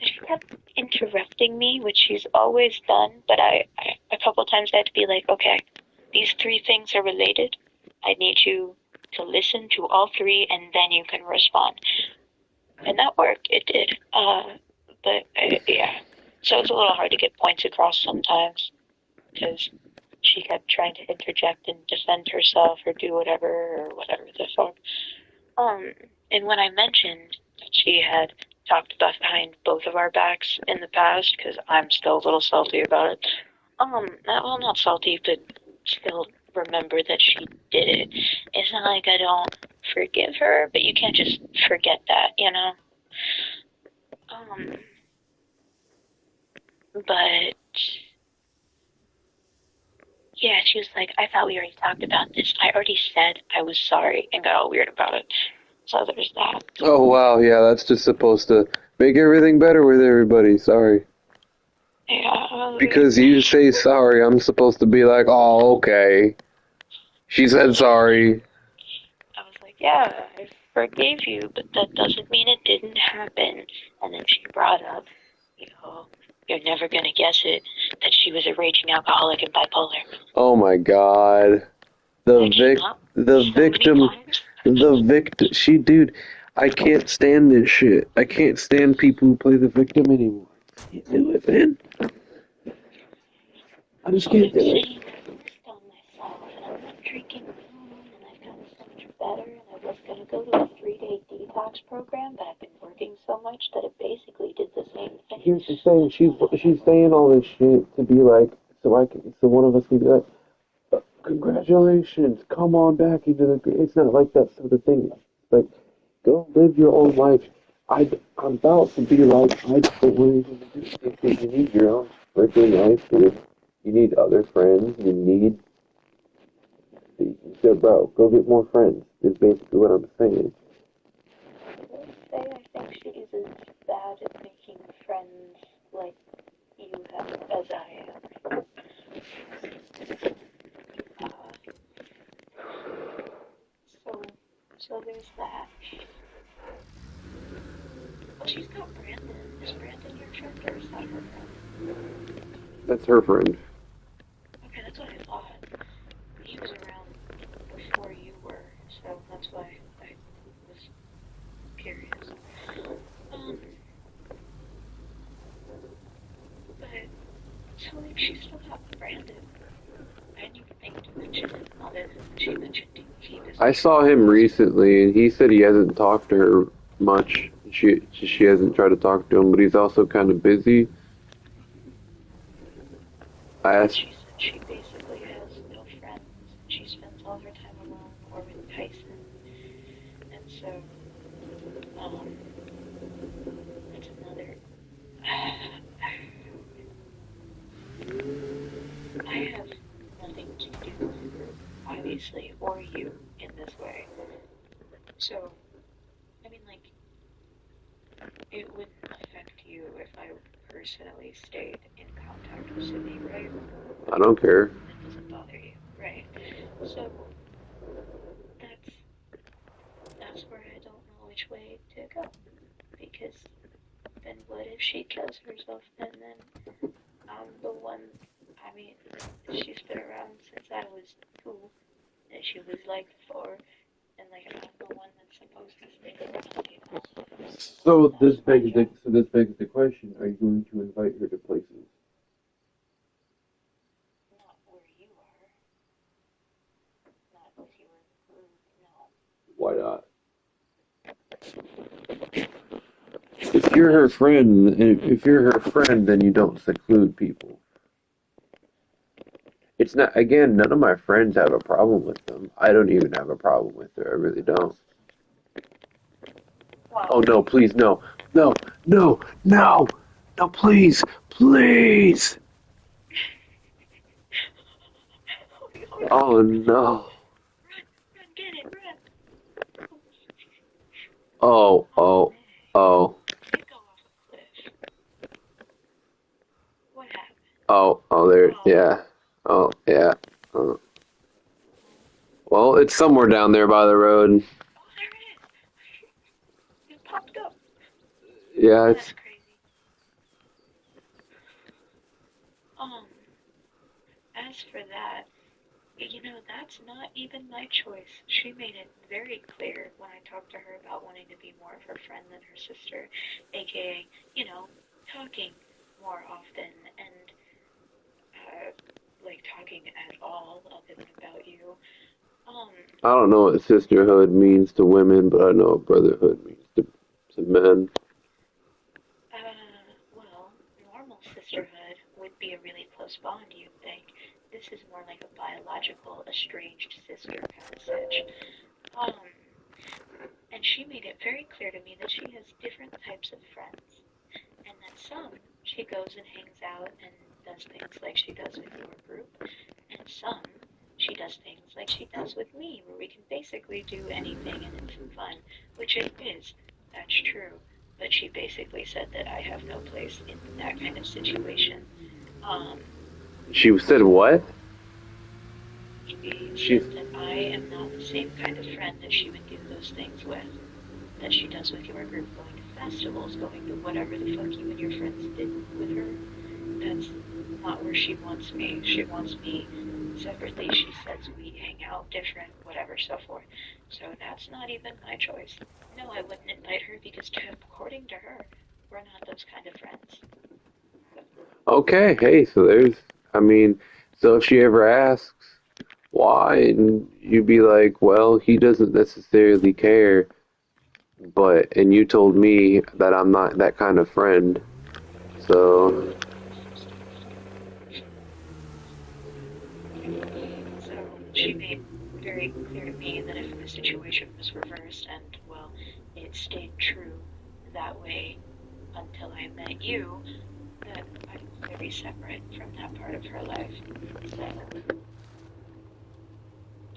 She kept interrupting me, which she's always done, but I a couple times I had to be like, okay, these 3 things are related. I need you to listen to all 3 and then you can respond. And that worked. It did. But yeah. So it's a little hard to get points across sometimes because she kept trying to interject and defend herself or do whatever the fuck. And when I mentioned that she had talked behind both of our backs in the past, because I'm still a little salty about it. Well, not salty, but still remember that she did it. It's not like I don't forgive her, but you can't just forget that, you know? But yeah, she was like, I thought we already talked about this. I already said I was sorry and got all weird about it. So there's that. Oh wow, yeah, that's just supposed to make everything better with everybody. Sorry. Yeah. Because you say sorry, I'm supposed to be like, oh, okay. She said sorry. I was like, yeah, I forgave you, but that doesn't mean it didn't happen. And then she brought up, you're never gonna guess it, that she was a raging alcoholic and bipolar. Oh my god. The victim, dude, I can't stand this shit. I can't stand people who play the victim anymore. I can't do it, man. I just can't do it. I'm not drinking alone, and I've gotten so much better, and I was gonna go to a 3-day detox program, but I've been working so much that it basically did the same thing. Here's the thing, she's saying all this shit to be like, so one of us can be like, congratulations, come on back into the. It's not like that sort of thing. It's like, go live your own life. I'm about to be like, I don't want to do anything. You need your own freaking life, dude. You need other friends. You need. So, bro, go get more friends. Is basically what I'm saying. I think she's as bad at making friends like you have as I am. So there's that. Well, she's got Brandon. Is Brandon your friend or is that her friend? That's her friend. Okay, that's what I thought. He was around before you were, so that's why I was curious. But, so like, she still got Brandon. I didn't even think to mention it, other than she mentioned he was... I saw him recently, and he said he hasn't talked to her much. She hasn't tried to talk to him, but he's also kind of busy. I asked. She said she basically has no friends. She spends all her time alone or with Tyson. And so, that's another... I have nothing to do with her, obviously, or you in this way. So, I mean, like, it wouldn't affect you if I personally stayed in contact with Sydney, right? I don't care. It doesn't bother you, right? So, that's where I don't know which way to go. Because then what if she kills herself and then I'm the one, I mean, she's been around since I was 2, and she was like 4, and like I'm the one that's supposed to stick around, you know? So this begs the question: are you going to invite her to places? Not where you are. Not with your group, no. Why not? If you're her friend, then you don't seclude people. It's not. Again, none of my friends have a problem with them. I don't even have a problem with her. I really don't. Wow. Oh no! Please, no, no, no, no, no! Please, please! Oh no! Run, get it, run! Oh. What happened? Oh, there, yeah. Oh, yeah. Well, it's somewhere down there by the road. Oh, there it is! It popped up. Yeah, it's... That's crazy. As for that, that's not even my choice. She made it very clear when I talked to her about wanting to be more of her friend than her sister, aka, talking more often and, like, talking at all other than about you. I don't know what sisterhood means to women, but I know what brotherhood means to men. Well, normal sisterhood would be a really close bond, you'd think. This is more like a biological, estranged sister kind of sitch. And she made it very clear to me that she has different types of friends. And that some, she goes and hangs out and does things like she does with your group. And some, she does things like she does with me, where we can basically do anything and it's fun. Which it is. That's true. But she basically said that I have no place in that kind of situation. She said what? She said that I am not the same kind of friend that she would do those things with. That she does with your group, going to festivals, going to whatever the fuck you and your friends did with her. That's not where she wants me. She wants me separately. She says we hang out different, whatever, so forth. So that's not even my choice. No, I wouldn't invite her because, according to her, we're not those kind of friends. Okay, hey, so there's, so if she ever asks why, and you'd be like, well, he doesn't necessarily care, and you told me that I'm not that kind of friend, so... So she made very clear to me that if the situation was reversed and, well, it stayed true that way until I met you, that I'm very separate from that part of her life. So,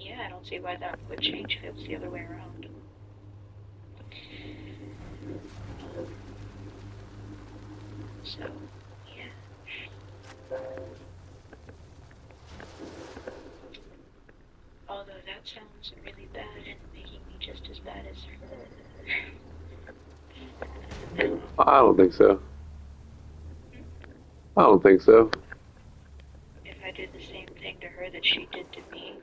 yeah, I don't see why that would change if it was the other way around. So, yeah. Although that sounds really bad and making me just as bad as her. I don't think so. I don't think so. If I did the same thing to her that she did to me.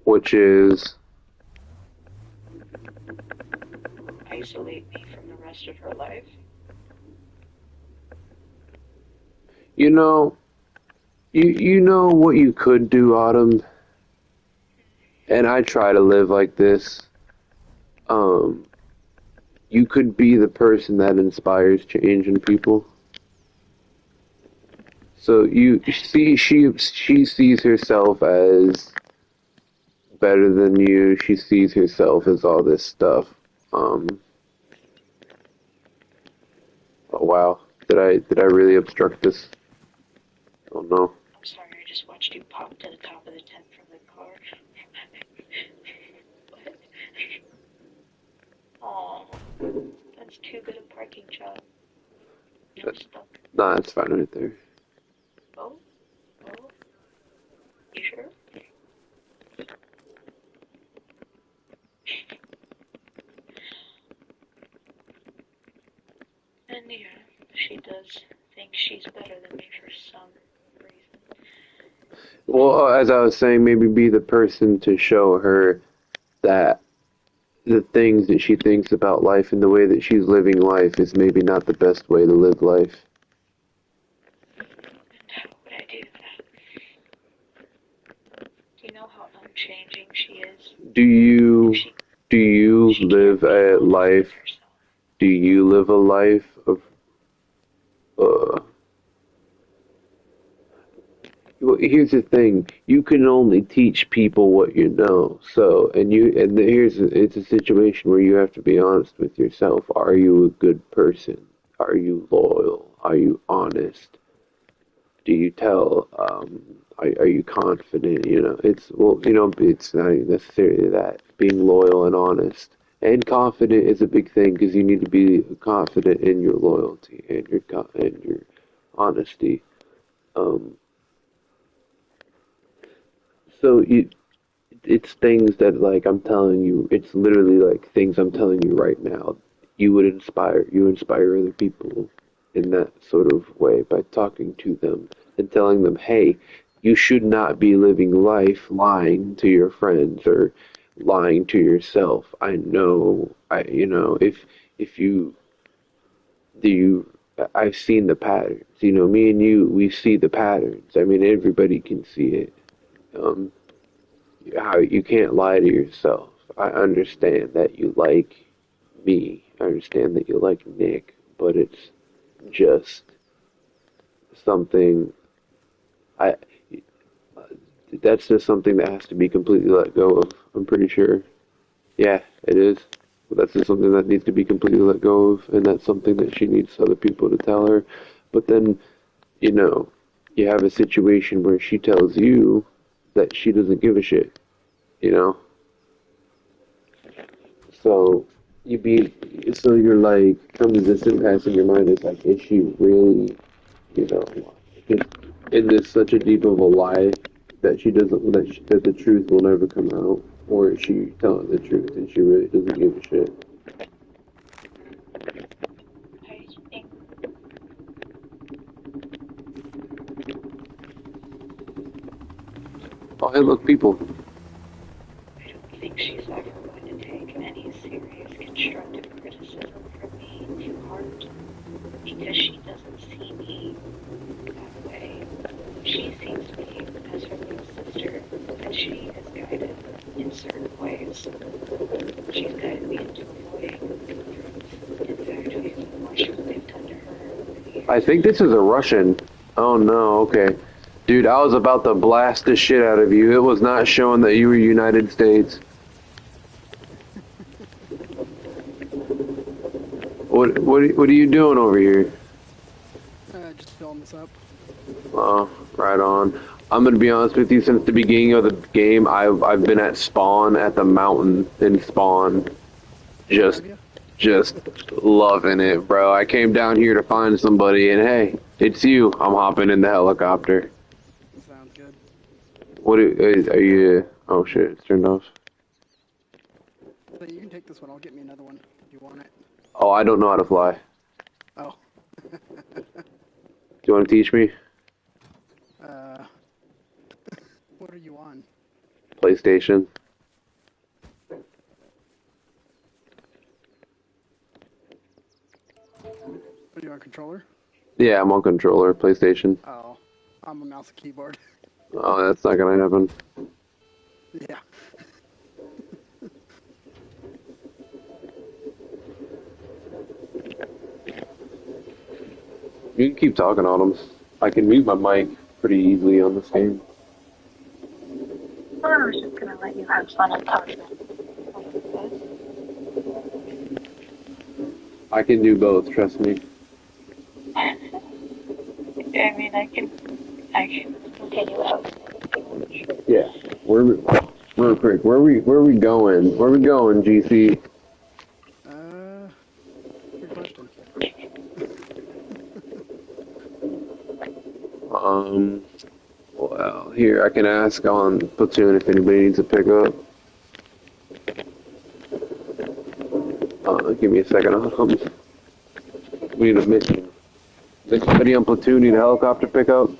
Which is... isolate me from the rest of her life. You know what you could do, Autumn? And I try to live like this. You could be the person that inspires change in people. So she sees herself as better than you. She sees herself as all this stuff. Oh wow, did I really obstruct this? Oh no. I'm sorry, I just watched you pop to the top of the tent from the car. What? Aw, that's too good a parking job. Nah, that's fine right there. Oh? You sure? And yeah, she does think she's better than me for some reason. Well, as I was saying, maybe be the person to show her that the things that she thinks about life and the way that she's living life is maybe not the best way to live life. And how would I do that? Do you know how unchanging she is? Do you live a life? Do you live a life of Well, here's the thing: you can only teach people what you know. So, it's a situation where you have to be honest with yourself. Are you a good person? Are you loyal? Are you honest? Do you tell? Are you confident? It's not necessarily that. Being loyal and honest and confident is a big thing because you need to be confident in your loyalty and your honesty. So it's things that, like, I'm telling you, it's literally like things I'm telling you right now. You inspire other people in that sort of way by talking to them and telling them, hey, you should not be living life lying to your friends or lying to yourself. I've seen the patterns. Me and you, we see the patterns. Everybody can see it. how you can't lie to yourself. I understand that you like me. I understand that you like Nick, but it's just something. That's just something that has to be completely let go of. I'm pretty sure. Yeah, it is. But that's just something that needs to be completely let go of, and that's something that she needs other people to tell her. But then, you have a situation where she tells you that she doesn't give a shit, So you're like, comes this impasse in your mind, it's like, is she really, in this such a deep of a lie that that the truth will never come out, or is she telling the truth and she really doesn't give a shit? Oh, hey, look, people. I don't think she's ever going to take any serious constructive criticism from me to heart, because she doesn't see me that way. She sees me as her little sister, and she is guided in certain ways. She's guided me into avoiding drugs. In fact, we've watched what they've done to her. I think this is a Russian. Oh no, okay. Dude, I was about to blast the shit out of you. It was not showing that you were United States. What are you doing over here? Just filling this up. Oh, right on. I'm gonna be honest with you. Since the beginning of the game, I've been at spawn at the mountain in spawn, just loving it, bro. I came down here to find somebody, and hey, it's you. I'm hopping in the helicopter. Sounds good. What are you? Oh shit, it's turned off. So you can take this one. I'll get me another one if you want it. Oh, I don't know how to fly. Oh. Do you want to teach me? What are you on? PlayStation. Are you on controller? Yeah, I'm on controller, PlayStation. Oh, I'm a mouse and keyboard. Oh, that's not gonna happen. Yeah. You can keep talking, Autumn. I can mute my mic pretty easily on this game. I was just gonna let you have fun and talk. I can do both, trust me. I mean, I can continue out. Yeah. Real quick, where we going? Where we going, GC? Good question. Well, here, I can ask on Platoon if anybody needs a pickup. Give me a second. We need a mission. Does anybody on Platoon need a helicopter pickup?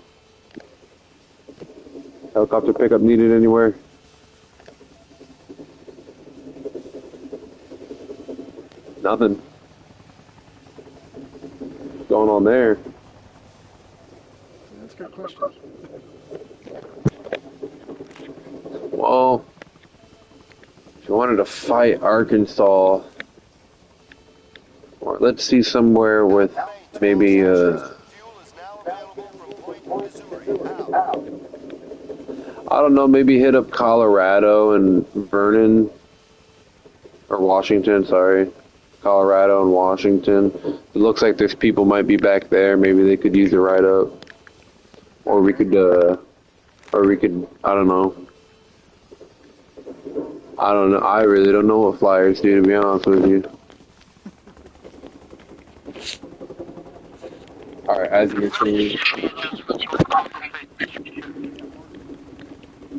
Helicopter pickup needed anywhere? Nothing. What's going on there? That's a good question. Well, if you wanted to fight Arkansas, or let's see somewhere with maybe I don't know, maybe hit up Colorado and Vernon, or Washington, sorry. Colorado and Washington. It looks like there's people might be back there. Maybe they could use a ride up. Or we could, I don't know. I really don't know what flyers do, to be honest with you. Alright, as you're saying.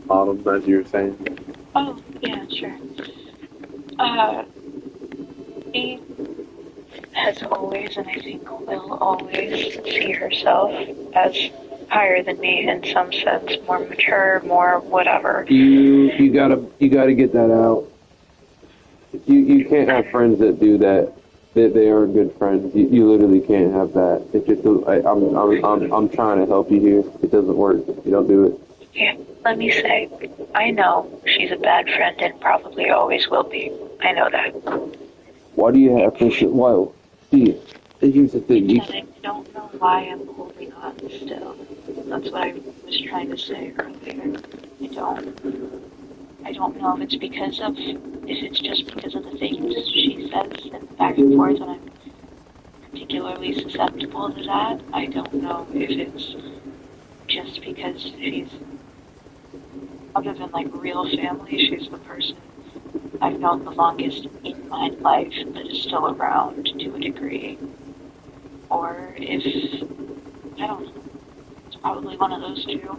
Autumn, as you were saying. Oh, yeah, sure. She has always, and I think will always, see herself as higher than me in some sense, more mature, more whatever. You gotta get that out. You can't have friends that do that. They aren't good friends. You literally can't have that. It's just I'm trying to help you here. It doesn't work. You don't do it. Yeah, let me say, I know she's a bad friend and probably always will be. I know that. Why do you have to? Why? See, here's the thing. And I don't know why I'm holding on still. That's what I was trying to say earlier. I don't know if it's just because of the things she says and back and forth, and I'm particularly susceptible to that. I don't know if it's just because she's, other than like real family, she's the person I've known the longest in my life that is still around to a degree. Or if, I don't know, it's probably one of those two.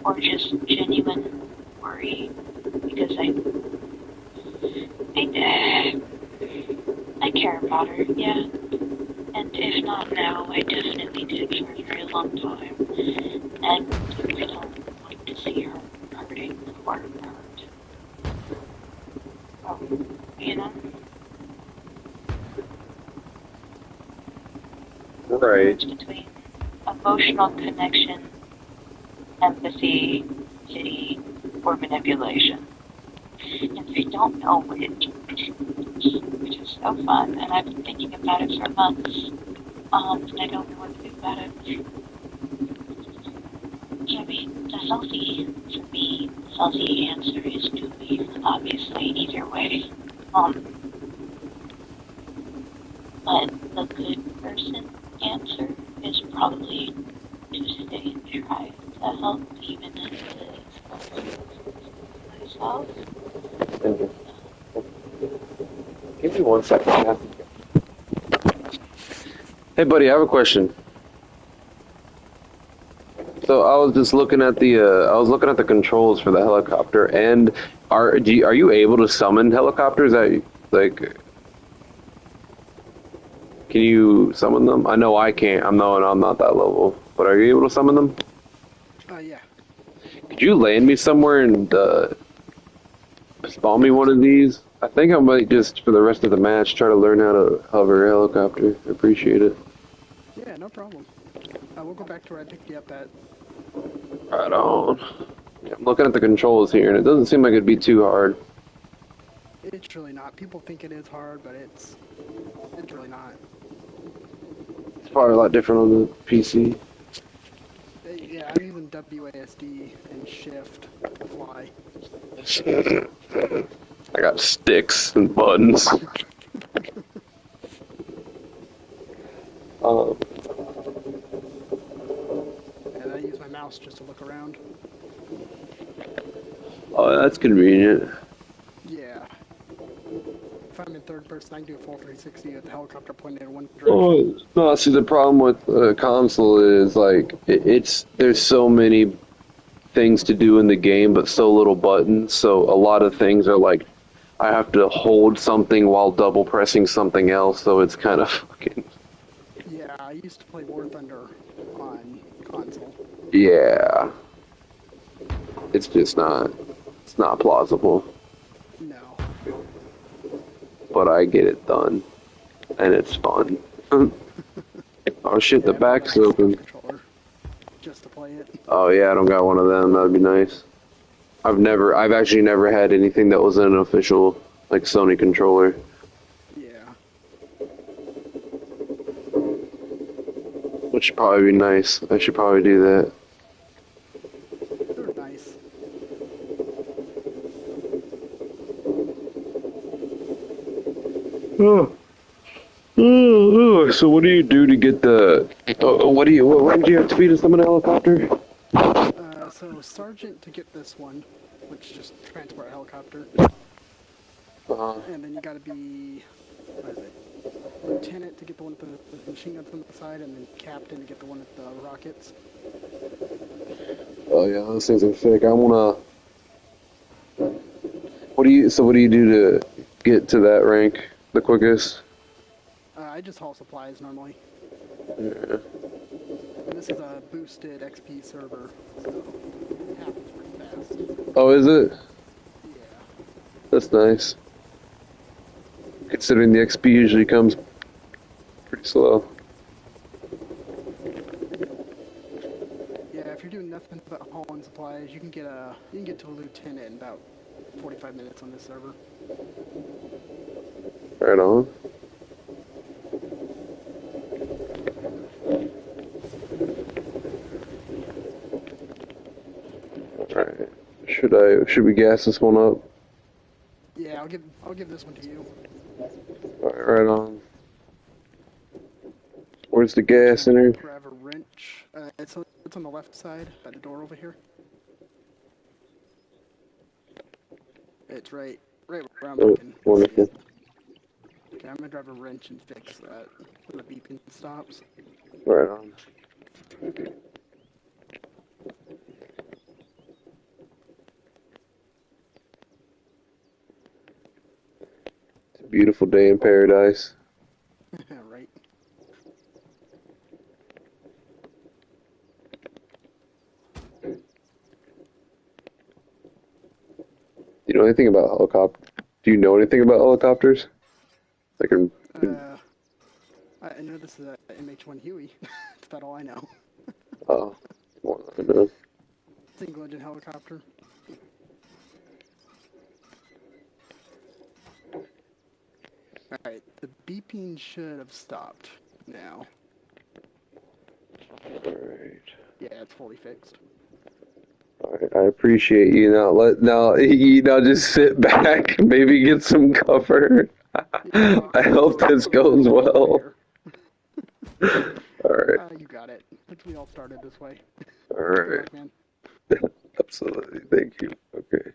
Or just genuine worry, because I care about her, yeah. And if not now, I definitely did for a very long time. And I don't like to see her hurting or hurt. So, you know? Right. Between emotional connection, empathy, pity, or manipulation. And I don't know which is so fun, and I've been thinking about it for months, and I don't know what to do about it. Yeah, I mean, for me, the healthy answer is to leave, obviously, either way. But the good person answer is probably to stay and try to help, even if it is myself. Give me 1 second. Hey, buddy, I have a question. So I was just looking at the controls for the helicopter, and are you able to summon helicopters? Can you summon them? I know I can't. I'm not that level. But are you able to summon them? Yeah. Could you land me somewhere and spawn me one of these? I think I might just, for the rest of the match, try to learn how to hover a helicopter. I appreciate it. Yeah, no problem. We'll go back to where I picked you up at. Right on. Yeah, I'm looking at the controls here, and it doesn't seem like it'd be too hard. It's really not. People think it is hard, but it's really not. It's probably a lot different on the PC. Yeah, I'm using WASD and Shift to fly. I got sticks and buttons. And I use my mouse just to look around. Oh, that's convenient. Yeah. If I'm in third person, I can do a full 360 with the helicopter pointed in one direction. Oh, no, see, the problem with the console is, like, there's so many things to do in the game, but so little buttons, so a lot of things are, like, I have to hold something while double pressing something else, so it's kind of fucking... Yeah, I used to play War Thunder on console. Yeah. It's just not plausible. No. But I get it done. And it's fun. Oh shit, the back's open. Just to play it. Oh yeah, I don't got one of them, that'd be nice. I've actually never had anything that was an official, like, Sony controller. Which should probably be nice. I should probably do that. They're nice. So what do you do to get the... when do you have to be to summon a helicopter? So Sergeant to get this one, which just transport a helicopter. And then you gotta be... what is it? Lieutenant to get the one with the machine guns on the side, and then Captain to get the one with the rockets. Oh yeah, those things are sick. I wanna... What do you do to get to that rank the quickest? I just haul supplies normally. Yeah. And this is a boosted XP server, so it happens pretty fast. Oh, is it? Yeah. That's nice. Considering the XP usually comes pretty slow. Yeah, if you're doing nothing but hauling supplies, you can get to a lieutenant in about 45 minutes on this server. Right on. Alright. Should we gas this one up? Yeah, I'll give this one to you. Alright, right on. Where's the gas in here? Grab a wrench. It's on the left side by the door over here. It's right where I'm looking. Wonderful. Okay, I'm gonna grab a wrench and fix that so the beeping stops. Right on. It's a beautiful day in paradise. Right. Do you know anything about helicopters? Do you know anything about helicopters? Like, I know this is a MH-1 Huey. That's about all I know. oh, well, I know. Single engine helicopter. Alright, the beeping should have stopped now. Alright. Yeah, it's fully fixed. Alright, I appreciate you. Now just sit back, maybe get some cover. I hope this goes well. Alright. You got it. We all started this way. Alright. Absolutely, thank you. Okay.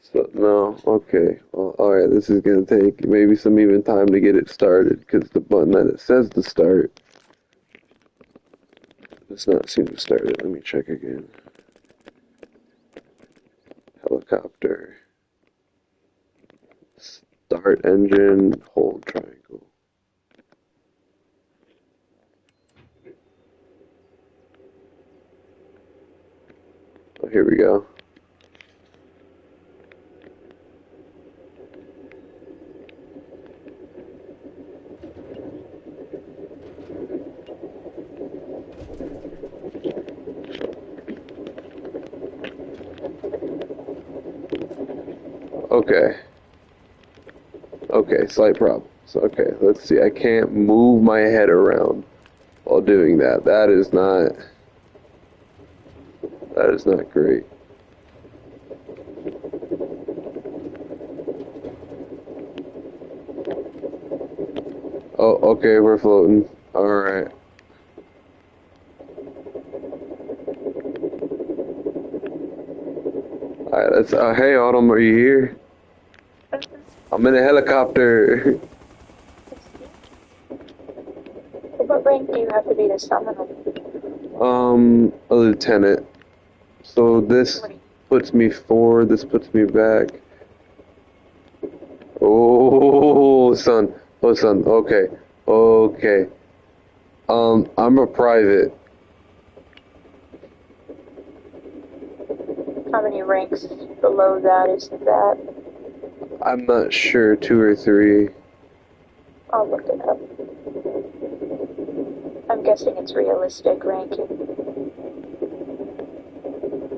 So, no, okay. Well, alright, this is gonna take maybe some even time to get it started, because the button that it says to start does not seem to start it. Let me check again. Helicopter. Start engine, hold triangle. Oh, here we go. Okay. Okay, slight problem. So, okay, let's see. I can't move my head around while doing that. That is not great. Oh, okay, we're floating. Alright. Alright, let's, hey Autumn, are you here? I'm in a helicopter. What rank do you have to be to summon them? A lieutenant. So this puts me forward, this puts me back. Oh, son. Oh, son. Okay. Okay. I'm a private. How many ranks below that is that? I'm not sure, 2 or 3. I'll look it up. I'm guessing it's realistic ranking.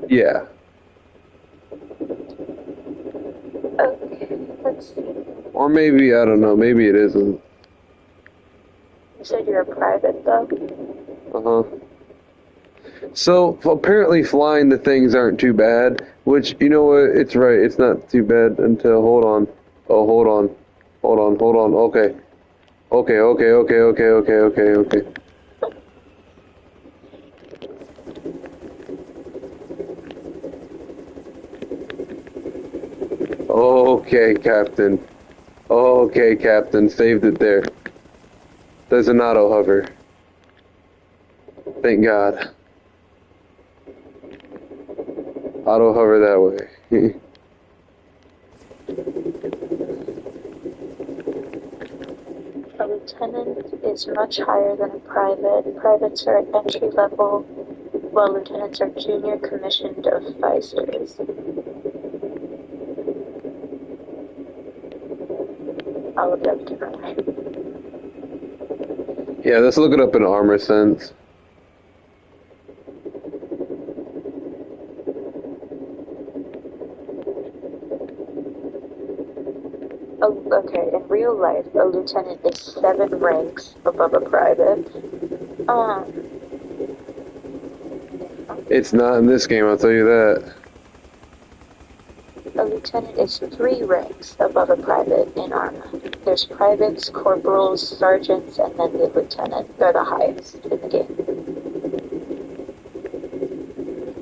Yeah. Okay, let's see. Or maybe, I don't know, maybe it isn't. You said you're a private, though? Uh-huh. So, apparently flying the things aren't too bad, which, you know what, it's right, it's not too bad until, hold on. Oh, hold on. Hold on, hold on, okay. Okay. Okay, Captain. Okay, Captain, saved it there. There's an auto hover. Thank God. Auto hover that way. A lieutenant is much higher than a private. Privates are at entry level, while lieutenants are junior commissioned officers. I'll look it up differently. Yeah, let's look it up in Armor Sense. Oh, okay, in real life, a lieutenant is 7 ranks above a private. It's not in this game, I'll tell you that. A lieutenant is 3 ranks above a private in Arma. There's privates, corporals, sergeants, and then the lieutenant. They're the highest in the game.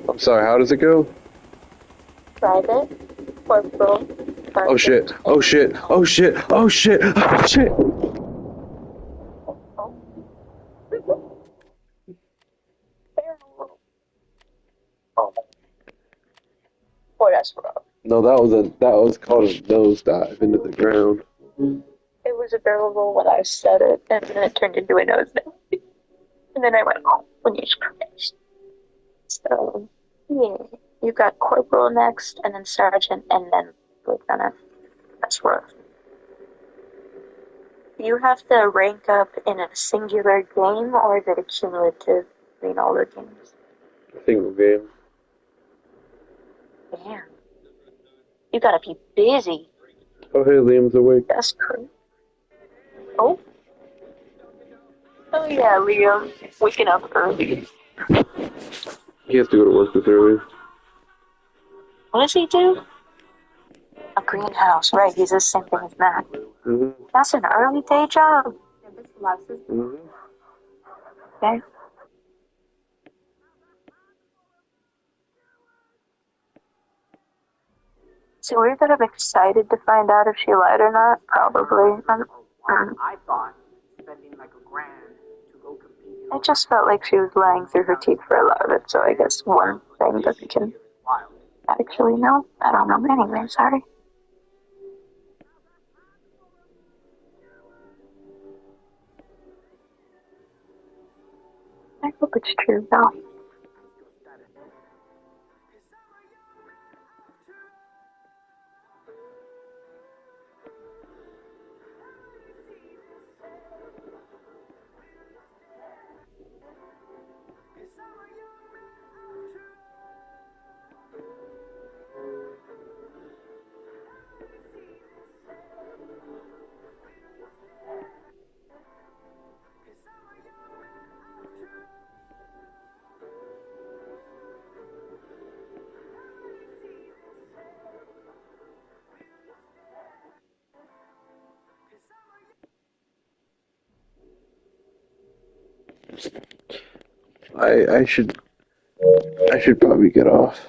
I'm sorry, how does it go? Private, corporal, sergeant. Oh shit, oh shit, oh shit, oh shit, oh shit! Boy, that's rough. No, that was called a nosedive into the ground. It was a barrel roll when I said it, and then it turned into a nosedive. And then I went, oh, when you Christ. So, yeah, you got corporal next, and then sergeant, and then lieutenant. That's rough. Do you have to rank up in a singular game, or is it cumulative between all the games? Single game. Damn. You gotta be busy. Oh hey, Liam's awake. That's crazy. Oh? Oh yeah, Liam. Waking up early. He has to go to work this early. What does he do? A greenhouse, right? He's the same thing as Matt. Mm-hmm. That's an early day job. Mm-hmm. Okay. So we're kind of excited to find out if she lied or not. Probably. I thought spending like $1,000 to go compete. I just felt like she was lying through her teeth for a lot of it. So I guess one thing that we can actually know. I don't know. Anyway, sorry. I hope it's true, though. I should probably get off.